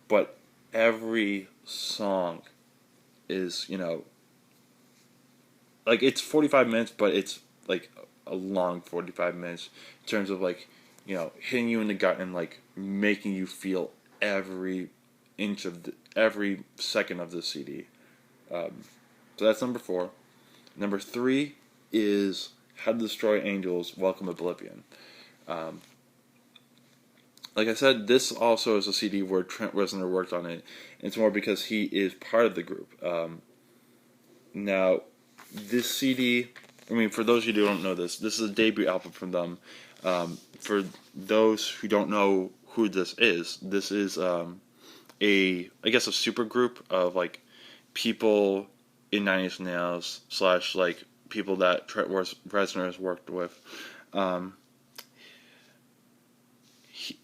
But every song is, like, it's 45 minutes, but it's like a long 45 minutes in terms of, like, hitting you in the gut and like making you feel every inch of every second of the CD. So that's number 4. Number 3 is How to Destroy Angels, Welcome Oblivion. Like I said, this also is a CD where Trent Reznor worked on it. And it's more because he is part of the group. Now, this CD, for those of you who don't know this is a debut album from them. For those who don't know who this is a super group of like people in Nine Inch Nails / like people that Trent Reznor has worked with.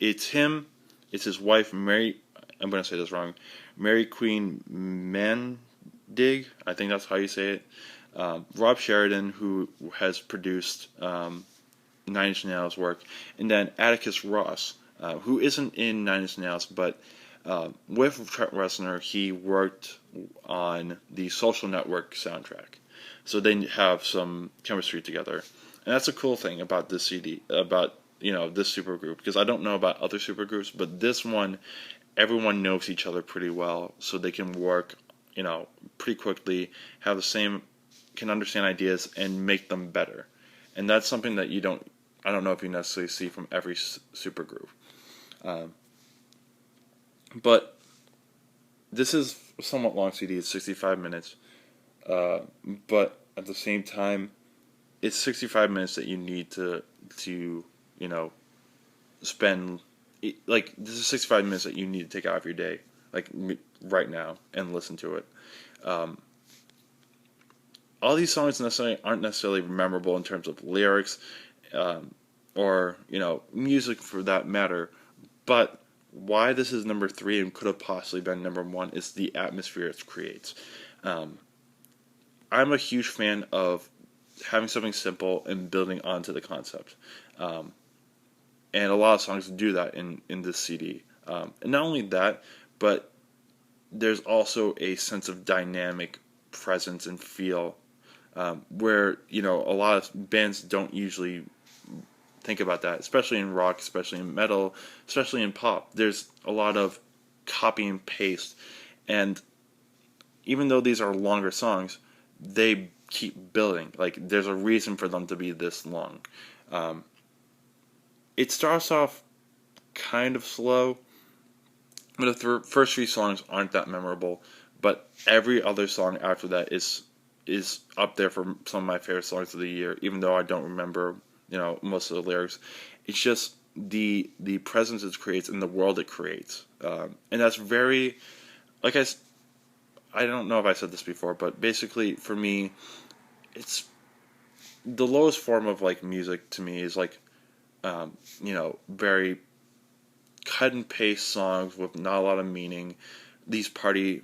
It's him, it's his wife Mary. I'm gonna say this wrong. Mary Queen Mandig, I think that's how you say it. Rob Sheridan, who has produced Nine Inch Nails work, and then Atticus Ross, who isn't in Nine Inch Nails, but with Trent Reznor, he worked on the Social Network soundtrack. So they have some chemistry together. And that's a cool thing about this CD, about, this supergroup, because I don't know about other supergroups, but this one, everyone knows each other pretty well, so they can work, pretty quickly, can understand ideas and make them better. And that's something that I don't know if you necessarily see from every supergroup. But this is a somewhat long CD. It's 65 minutes. But at the same time, it's 65 minutes that you need to spend. Like, this is 65 minutes that you need to take out of your day, like right now, and listen to it. All these songs aren't necessarily memorable in terms of lyrics, or music for that matter, but why this is number 3 and could have possibly been number 1 is the atmosphere it creates. I'm a huge fan of having something simple and building onto the concept, and a lot of songs do that in this CD. And not only that, but there's also a sense of dynamic presence and feel, where a lot of bands don't usually think about that, especially in rock, especially in metal, especially in pop. There's a lot of copy and paste, and even though these are longer songs, they keep building. Like, there's a reason for them to be this long. It starts off kind of slow, but the first 3 songs aren't that memorable, but every other song after that is up there for some of my favorite songs of the year, even though I don't remember most of the lyrics. It's just the presence it creates and the world it creates, and that's very, like I don't know if I said this before, but basically for me, it's the lowest form of like music to me is like very cut and paste songs with not a lot of meaning, these party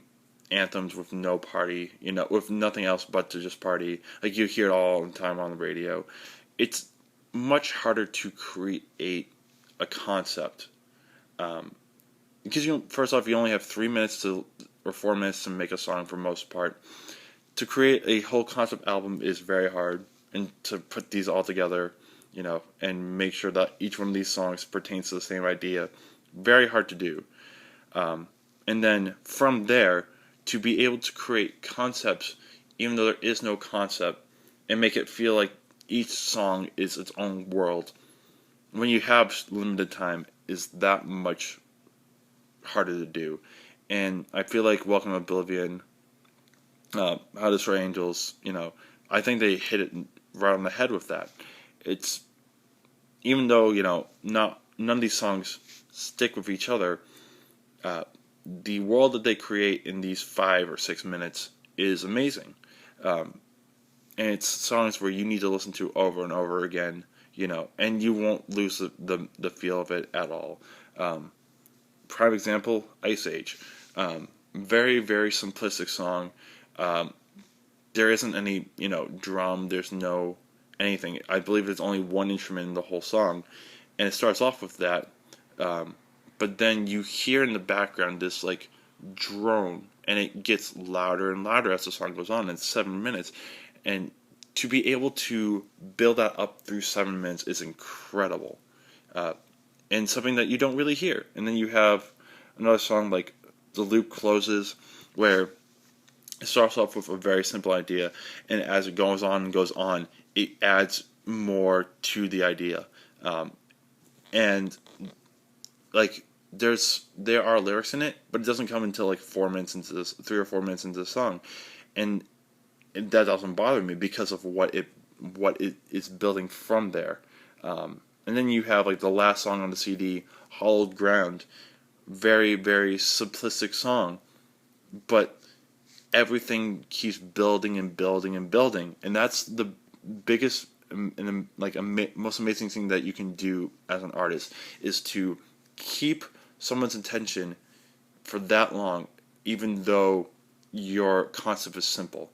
anthems with no party, with nothing else but to just party. Like, you hear it all the time on the radio. It's much harder to create a concept, because first off, you only have 3 minutes or 4 minutes to make a song for most part. To create a whole concept album is very hard, and to put these all together, and make sure that each one of these songs pertains to the same idea, very hard to do. And then from there, to be able to create concepts, even though there is no concept, and make it feel like each song is its own world, when you have limited time, is that much harder to do. And I feel like Welcome Oblivion, How to Destroy Angels, I think they hit it right on the head with that. It's, even though, none of these songs stick with each other, the world that they create in these 5 or 6 minutes is amazing. And it's songs where you need to listen to over and over again, and you won't lose the feel of it at all. Prime example, Ice Age. Very, very simplistic song. There isn't any, drum, there's no anything. I believe there's only one instrument in the whole song, and it starts off with that. But then you hear in the background this, like, drone, and it gets louder and louder as the song goes on. It's 7 minutes. And to be able to build that up through 7 minutes is incredible. and something that you don't really hear. And then you have another song like The Loop Closes, where it starts off with a very simple idea, and as it goes on and goes on, it adds more to the idea. And like there are lyrics in it, but it doesn't come until like 4 minutes into this, 3 or 4 minutes into the song, and that doesn't bother me because of what it is building from there. And then you have like the last song on the CD, Hollowed Ground, very very simplistic song, but everything keeps building and building and building, and that's the biggest and like most amazing thing that you can do as an artist, is to keep someone's attention for that long, even though your concept is simple.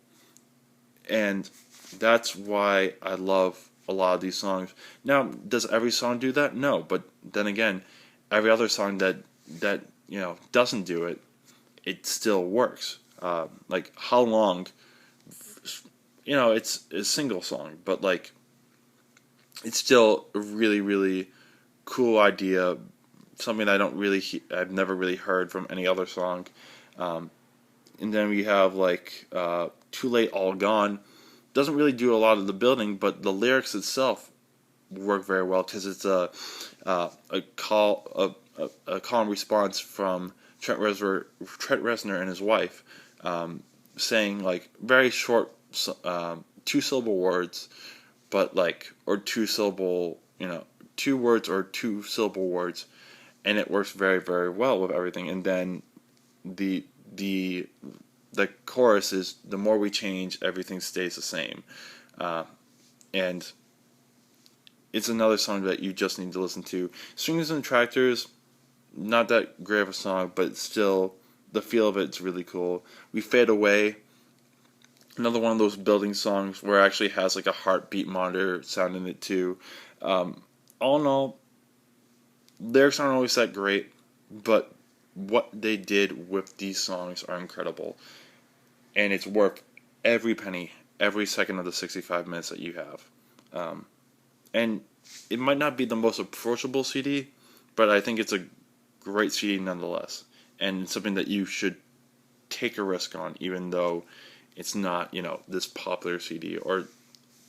And that's why I love a lot of these songs. Now, does every song do that? No, but then again, every other song that doesn't do it, it still works. Like How Long, it's a single song, but like it's still a really really cool idea, something I've never really heard from any other song. And then we have like Too Late All Gone. Doesn't really do a lot of the building, but the lyrics itself work very well because it's a calm response from Trent Reznor and his wife, saying like very short 2-syllable words, but like, or 2-syllable, 2 words or 2-syllable words, and it works very very well with everything. And then the chorus is, the more we change, everything stays the same, and it's another song that you just need to listen to. Strings and Tractors, not that great of a song, but still the feel of it's really cool. We Fade Away, another one of those building songs where it actually has like a heartbeat monitor sound in it too. All in all, lyrics aren't always that great, but what they did with these songs are incredible, and it's worth every penny, every second of the 65 minutes that you have. And it might not be the most approachable CD, but I think it's a great CD nonetheless, and it's something that you should take a risk on, even though it's not, this popular CD or,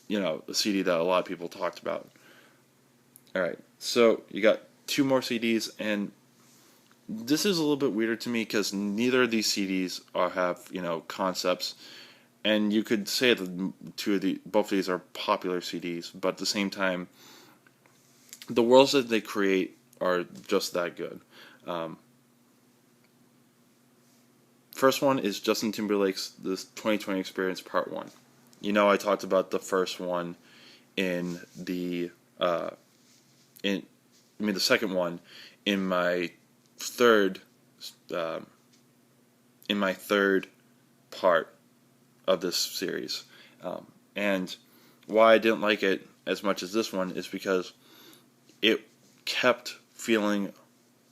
a CD that a lot of people talked about. Alright, so you got 2 more CDs, and this is a little bit weirder to me because neither of these CDs have, concepts, and you could say that both of these are popular CDs, but at the same time, the worlds that they create are just that good. First one is Justin Timberlake's This 2020 Experience Part 1. I talked about the first one in the second one in my third part of this series, and why I didn't like it as much as this one is because it kept feeling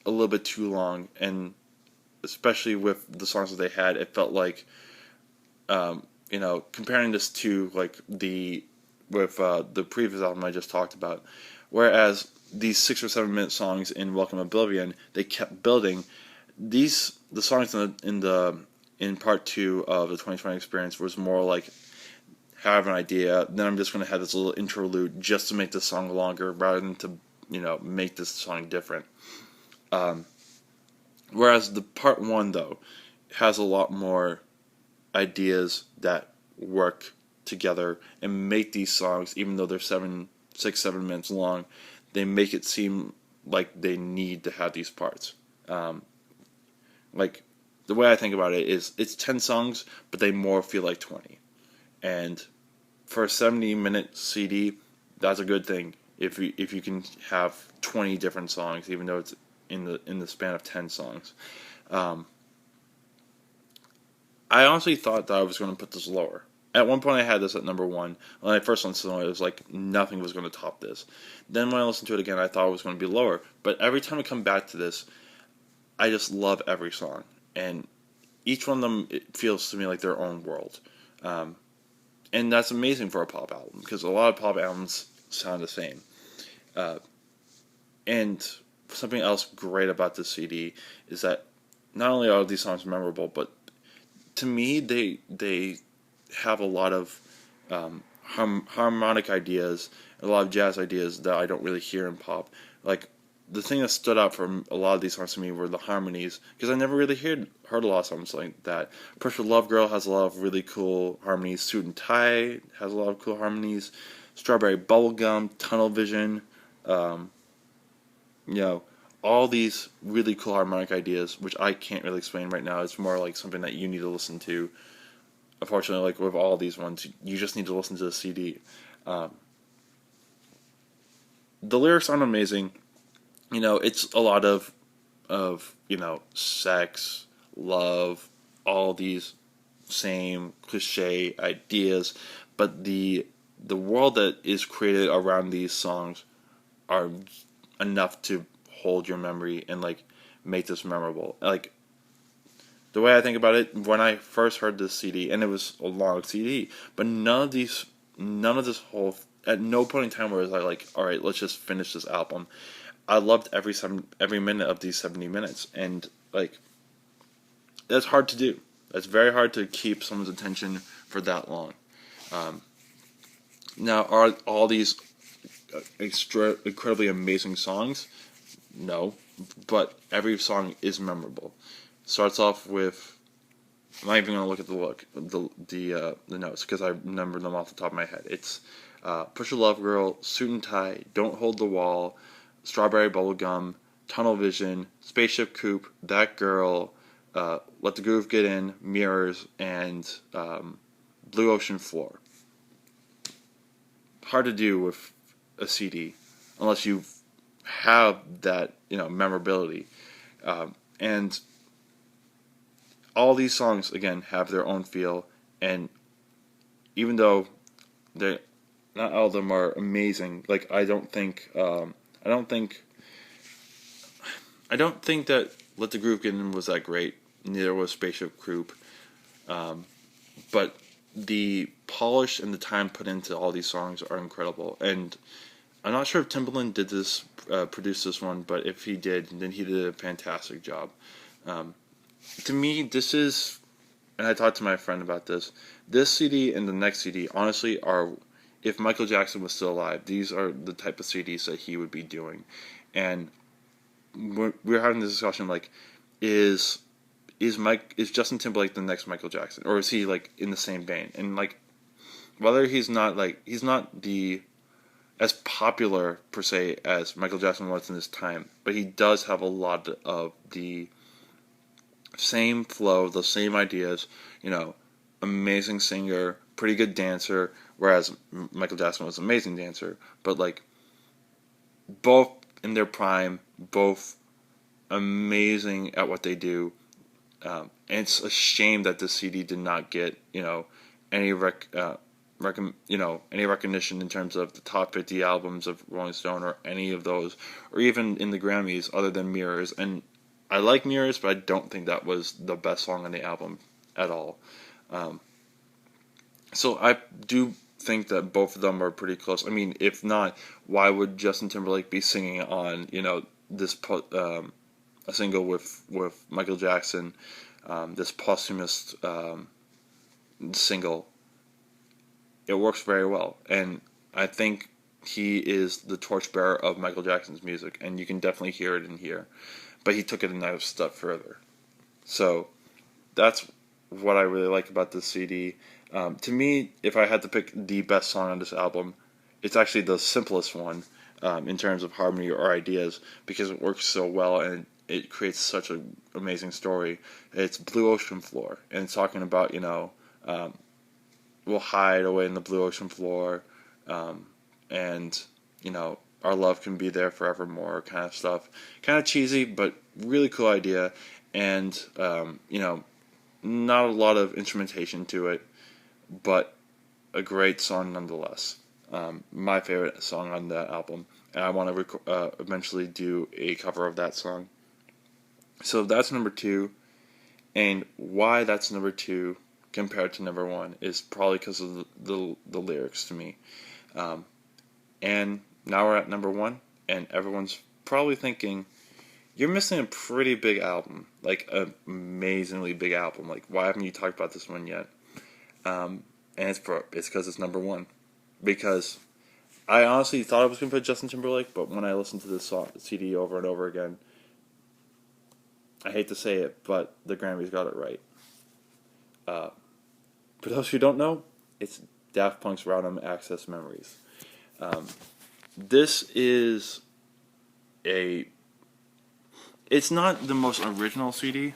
a little bit too long, and especially with the songs that they had, it felt like, comparing this to like the previous album I just talked about, whereas these 6 or 7 minute songs in Welcome Oblivion, they kept building. The songs in part 2 of the 2020 Experience was more like, I have an idea, then I'm just going to have this little interlude just to make the song longer rather than to make this song different. Whereas the part 1 though has a lot more ideas that work together and make these songs, even though they're 6-7 minutes long, they make it seem like they need to have these parts. Like, the way I think about it is, it's 10 songs, but they more feel like 20. And for a 70-minute CD, that's a good thing. If you can have 20 different songs, even though it's in the span of 10 songs. I honestly thought that I was going to put this lower. At one point I had this at number 1. When I first listened to it, it was like nothing was going to top this. Then when I listened to it again, I thought it was going to be lower. But every time I come back to this, I just love every song. And each one of them, it feels to me like their own world. And that's amazing for a pop album, because a lot of pop albums sound the same. And something else great about this CD is that not only are these songs memorable, but to me they have a lot of harmonic ideas, a lot of jazz ideas that I don't really hear in pop. Like the thing that stood out from a lot of these songs to me were the harmonies, because I never really heard a lot of songs like that. Push Your Love Girl has a lot of really cool harmonies. Suit and Tie has a lot of cool harmonies. Strawberry Bubblegum, Tunnel Vision, you know, all these really cool harmonic ideas, which I can't really explain right now. It's more like something that you need to listen to. Unfortunately, like with all these ones, you just need to listen to the CD. The lyrics aren't amazing. You know, it's a lot of sex, love, all these same cliche ideas, but the world that is created around these songs are enough to hold your memory and like make this memorable. Like the way I think about it, when I first heard this CD, and it was a long CD, but none of this whole, at no point in time was I like, all right, let's just finish this album. I loved every minute of these 70 minutes, and like that's hard to do. That's very hard to keep someone's attention for that long. Now, are all these incredibly amazing songs? No, but every song is memorable. Starts off with, I'm not even going to look at the notes because I remember them off the top of my head. It's Push Your Love Girl, Suit and Tie, Don't Hold the Wall, Strawberry Bubblegum, Tunnel Vision, Spaceship Coupe, That Girl, Let the Groove Get In, Mirrors, and Blue Ocean Floor. Hard to do with a CD unless you have that, memorability. And all these songs, again, have their own feel, and even though not all of them are amazing, like I don't think that Let the Groove Get In was that great. Neither was Spaceship Coupe. But the polish and the time put into all these songs are incredible. And I'm not sure if Timberlake did this, produced this one, but if he did, then he did a fantastic job. To me, this is, and I talked to my friend about this CD and the next CD, honestly, are, if Michael Jackson was still alive, these are the type of CDs that he would be doing. And we're having this discussion, like, is Justin Timberlake the next Michael Jackson, or is he like in the same vein? And like, whether he's not the as popular per se as Michael Jackson was in his time, but he does have a lot of the same flow, the same ideas. Amazing singer, pretty good dancer, whereas Michael Jackson was an amazing dancer. But like, both in their prime, both amazing at what they do. And it's a shame that this CD did not get any any recognition in terms of the top 50 albums of Rolling Stone or any of those, or even in the Grammys, other than Mirrors. And I like Mirrors, but I don't think that was the best song on the album at all. So I do think that both of them are pretty close. I mean, if not, why would Justin Timberlake be singing on this a single with Michael Jackson, this posthumous single? It works very well, and I think he is the torchbearer of Michael Jackson's music, and you can definitely hear it in here. But he took it another step further. So that's what I really like about this CD. To me, if I had to pick the best song on this album, it's actually the simplest one in terms of harmony or ideas, because it works so well and it creates such an amazing story. It's Blue Ocean Floor, and it's talking about, we'll hide away in the blue ocean floor, and, our love can be there forevermore kind of stuff. Kind of cheesy, but really cool idea, and, not a lot of instrumentation to it, but a great song nonetheless. My favorite song on that album, and I want to eventually do a cover of that song. So that's number 2, and why that's number 2 compared to number 1 is probably because of the lyrics to me. And now we're at number 1, and everyone's probably thinking, you're missing a pretty big album, like an amazingly big album. Like, why haven't you talked about this one yet? And it's because it's number one. Because I honestly thought I was going to put Justin Timberlake, but when I listened to this CD over and over again, I hate to say it, but the Grammys got it right. For those who don't know, it's Daft Punk's Random Access Memories. This is it's not the most original CD,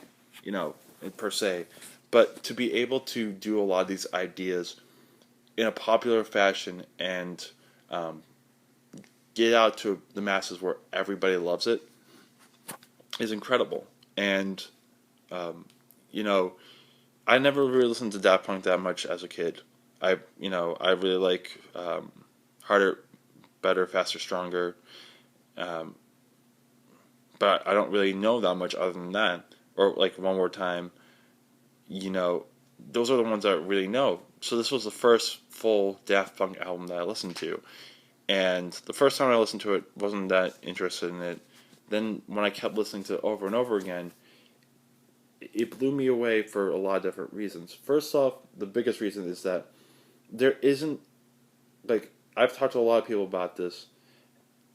per se, but to be able to do a lot of these ideas in a popular fashion and get out to the masses where everybody loves it is incredible. And, I never really listened to Daft Punk that much as a kid. I really like Harder, Better, Faster, Stronger, but I don't really know that much other than that. Or like One More Time, those are the ones I really know. So this was the first full Daft Punk album that I listened to. And the first time I listened to it, wasn't that interested in it. Then when I kept listening to it over and over again, it blew me away for a lot of different reasons. First off, the biggest reason is that there isn't, like, I've talked to a lot of people about this,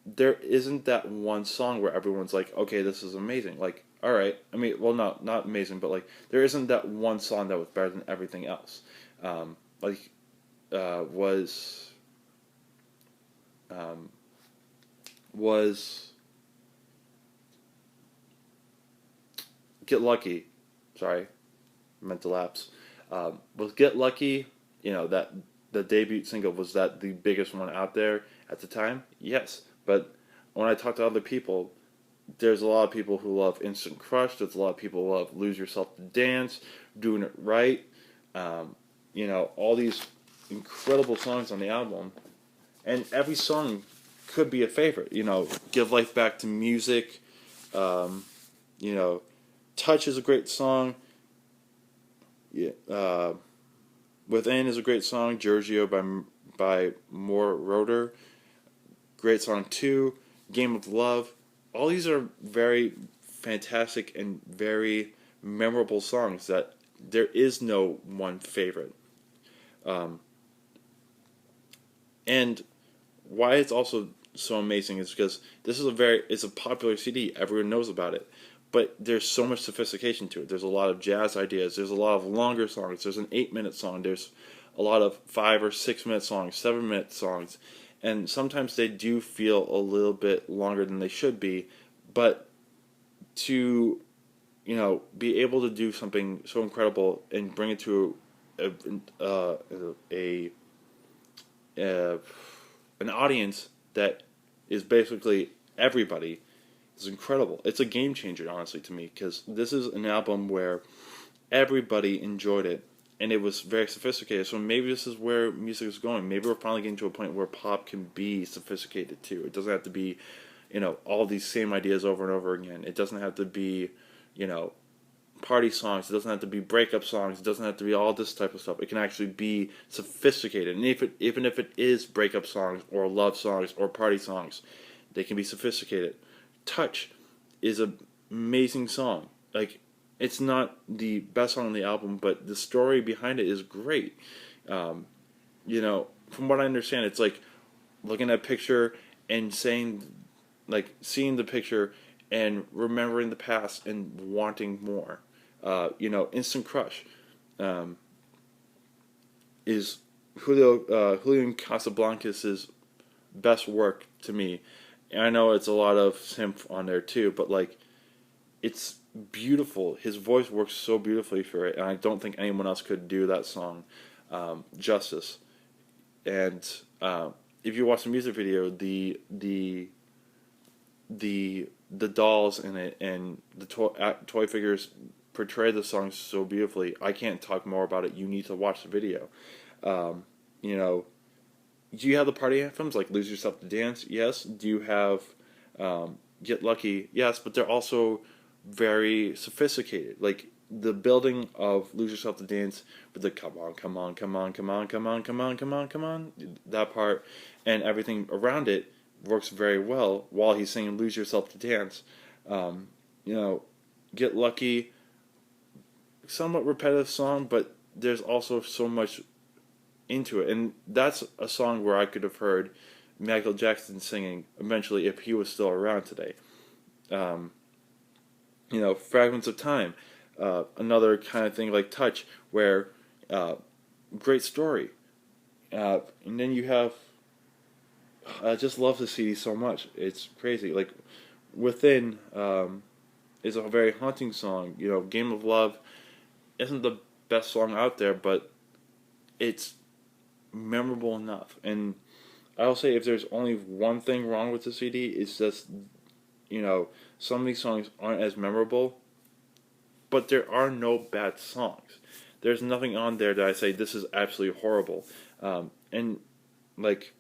there isn't that one song where everyone's like, okay, this is amazing. Like, alright, I mean, well, not amazing, but like, there isn't that one song that was better than everything else. Was Get Lucky. Sorry, meant to lapse. Was Get Lucky, that the debut single, was that the biggest one out there at the time? Yes. But when I talk to other people, there's a lot of people who love Instant Crush. There's a lot of people who love Lose Yourself to Dance, Doing It Right. All these incredible songs on the album. And every song could be a favorite. Give Life Back to Music. Touch is a great song. Yeah. Within is a great song. Giorgio by Moore Roeder. Great song too. Game of Love. All these are very fantastic and very memorable songs that there is no one favorite. And why it's also so amazing is because this is it's a popular CD. Everyone knows about it. But there's so much sophistication to it. There's a lot of jazz ideas. There's a lot of longer songs. There's an 8-minute song. There's a lot of 5 or 6-minute songs, 7-minute songs. And sometimes they do feel a little bit longer than they should be. But to, be able to do something so incredible and bring it to an audience that is basically everybody is incredible. It's a game changer, honestly, to me, because this is an album where everybody enjoyed it, and it was very sophisticated. So maybe this is where music is going. Maybe we're finally getting to a point where pop can be sophisticated too. It doesn't have to be, all these same ideas over and over again. It doesn't have to be, party songs. It doesn't have to be breakup songs. It doesn't have to be all this type of stuff. It can actually be sophisticated. And even if it is breakup songs or love songs or party songs, they can be sophisticated. Touch is an amazing song. Like, it's not the best song on the album, but the story behind it is great. From what I understand, it's like looking at a picture and seeing the picture and remembering the past and wanting more. Instant Crush is Julian Casablancas' best work to me. And I know it's a lot of synth on there too, but it's beautiful. His voice works so beautifully for it, and I don't think anyone else could do that song justice. And if you watch the music video, the dolls in it and the toy figures portray the song so beautifully. I can't talk more about it. You need to watch the video. Do you have the party anthems like Lose Yourself to Dance? Yes. Do you have Get Lucky? Yes, but they're also very sophisticated. Like the building of Lose Yourself to Dance with the come on, come on, come on, come on, come on, come on, come on, come on, that part and everything around it works very well while he's singing Lose Yourself to Dance. You know, Get Lucky, somewhat repetitive song, but there's also so much into it, and that's a song where I could have heard Michael Jackson singing eventually if he was still around today. Um, Fragments of Time, another kind of thing like Touch, where great story, and then you have. I just love the CD so much. It's crazy. Like Within is a very haunting song. Game of Love isn't the best song out there, but it's memorable enough. And I'll say if there's only one thing wrong with the CD, it's just some of these songs aren't as memorable, but there are no bad songs. There's nothing on there that I say this is absolutely horrible. And like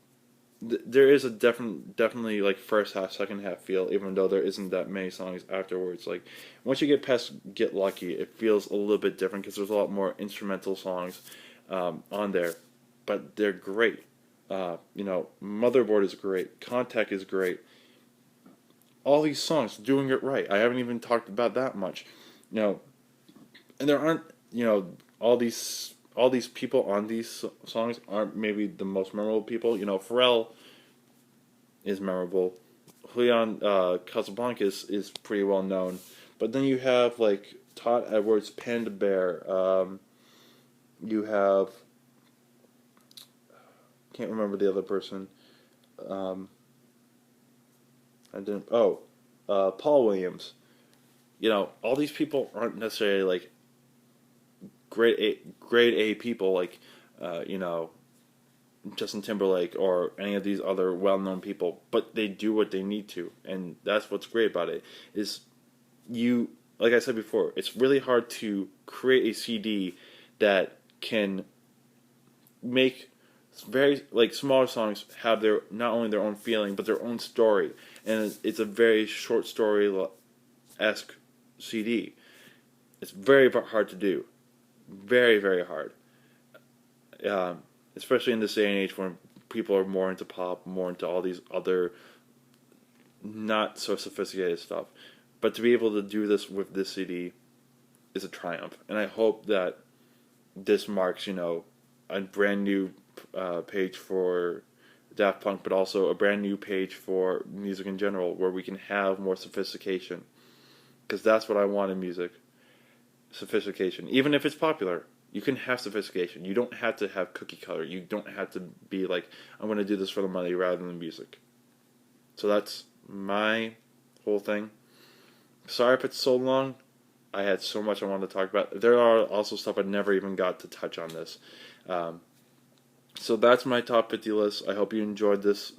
there is a definitely like first half, second half feel, even though there isn't that many songs afterwards. Like once you get past Get Lucky, it feels a little bit different because there's a lot more instrumental songs on there, but they're great. Motherboard is great. Contact is great. All these songs doing it right. I haven't even talked about that much. And there aren't all these people on these songs aren't maybe the most memorable people. Pharrell is memorable. Julian Casablancas is pretty well known. But then you have like Todd Edwards, Panda Bear. You have can't remember the other person. Paul Williams. All these people aren't necessarily like grade A people like Justin Timberlake or any of these other well-known people, but they do what they need to, and that's what's great about it. Is like I said before, it's really hard to create a CD that can make very like smaller songs have their not only their own feeling but their own story, and it's a very short story-esque CD. It's very hard to do. Very, very hard. Especially in this day and age when people are more into pop, more into all these other not so sophisticated stuff. But to be able to do this with this CD is a triumph. And I hope that this marks, a brand new page for Daft Punk, but also a brand new page for music in general, where we can have more sophistication. Because that's what I want in music. Sophistication. Even if it's popular, you can have sophistication. You don't have to have cookie cutter. You don't have to be like, I'm going to do this for the money rather than the music. So that's my whole thing. Sorry if it's so long. I had so much I wanted to talk about. There are also stuff I never even got to touch on this. So that's my top 50 list. I hope you enjoyed this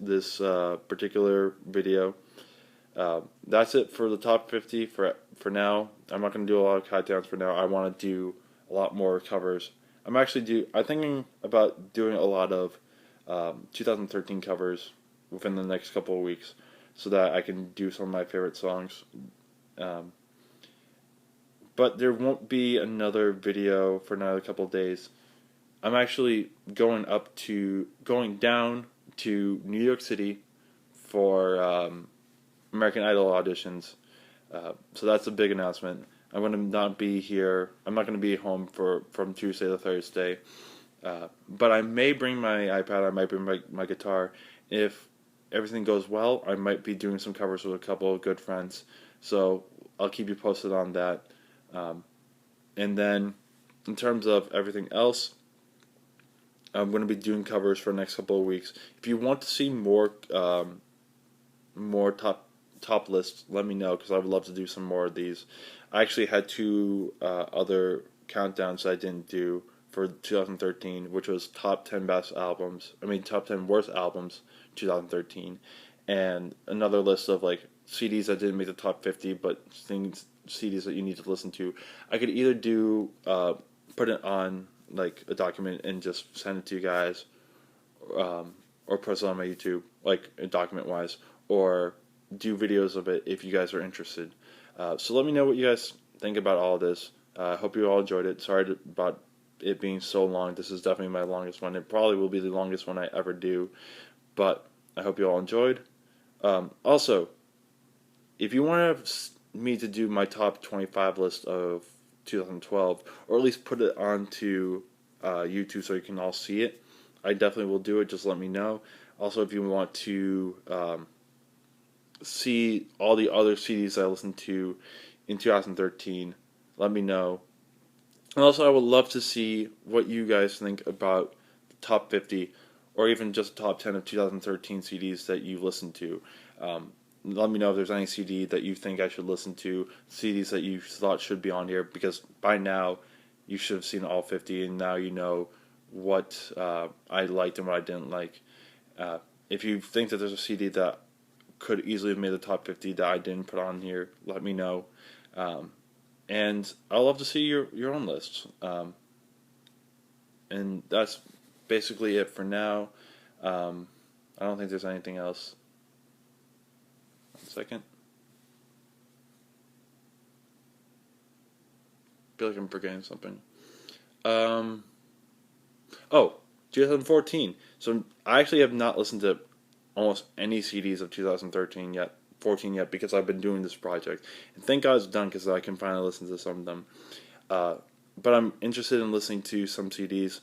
particular video. That's it for the top 50 for now. I'm not going to do a lot of countdowns for now. I want to do a lot more covers. I'm thinking about doing a lot of 2013 covers within the next couple of weeks, so that I can do some of my favorite songs. But there won't be another video for another couple of days. I'm actually going down to New York City for American Idol auditions. So that's a big announcement. I'm going to not be here. I'm not going to be home from Tuesday to Thursday. But I may bring my iPad. I might bring my guitar. If everything goes well, I might be doing some covers with a couple of good friends. So I'll keep you posted on that. And then in terms of everything else, I'm going to be doing covers for the next couple of weeks. If you want to see more top lists, let me know, because I would love to do some more of these. I actually had two other countdowns I didn't do for 2013, which was top 10 top 10 worst albums 2013, and another list of like CDs that didn't make the top 50, but CDs that you need to listen to. I could either do put it on like a document and just send it to you guys, or post it on my YouTube, like document wise, or do videos of it if you guys are interested. So let me know what you guys think about all this. I hope you all enjoyed it. Sorry about it being so long. This is definitely my longest one. It probably will be the longest one I ever do, but I hope you all enjoyed. Also, if you want to me to do my top 25 list of 2012, or at least put it onto YouTube so you can all see it, I definitely will do it. Just let me know. Also, if you want to see all the other CDs I listened to in 2013, let me know. And also, I would love to see what you guys think about the top 50 or even just top 10 of 2013 CDs that you've listened to. Let me know if there's any CD that you think I should listen to, CDs that you thought should be on here, because by now you should have seen all 50, and now you know what I liked and what I didn't like. If you think that there's a CD that could easily have made the top 50 that I didn't put on here, let me know. And I'd love to see your own lists. And that's basically it for now. I don't think there's anything else. 1 second. I feel like I'm forgetting something. Oh, 2014. So I actually have not listened to almost any CDs of 2013 yet, 14 yet, because I've been doing this project. And thank God it's done, because I can finally listen to some of them. But I'm interested in listening to some CDs.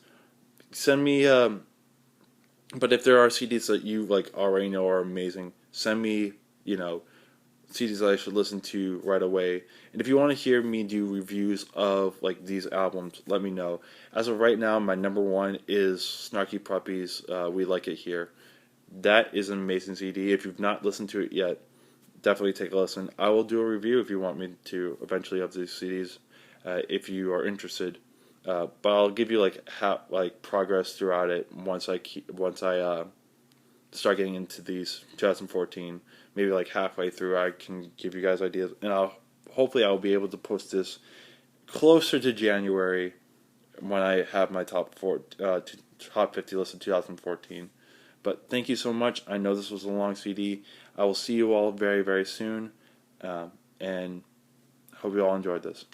Send me, but if there are CDs that you like already know are amazing, send me, CDs that I should listen to right away. And if you want to hear me do reviews of like these albums, let me know. As of right now, my number one is Snarky Puppy's We Like It Here. That is an amazing CD. If you've not listened to it yet, definitely take a listen. I will do a review if you want me to eventually of these CDs, if you are interested. But I'll give you like progress throughout it once I start getting into these 2014. Maybe like halfway through, I can give you guys ideas, and hopefully I'll be able to post this closer to January when I have my top 50 list of 2014. But thank you so much. I know this was a long CD. I will see you all very, very soon, and hope you all enjoyed this.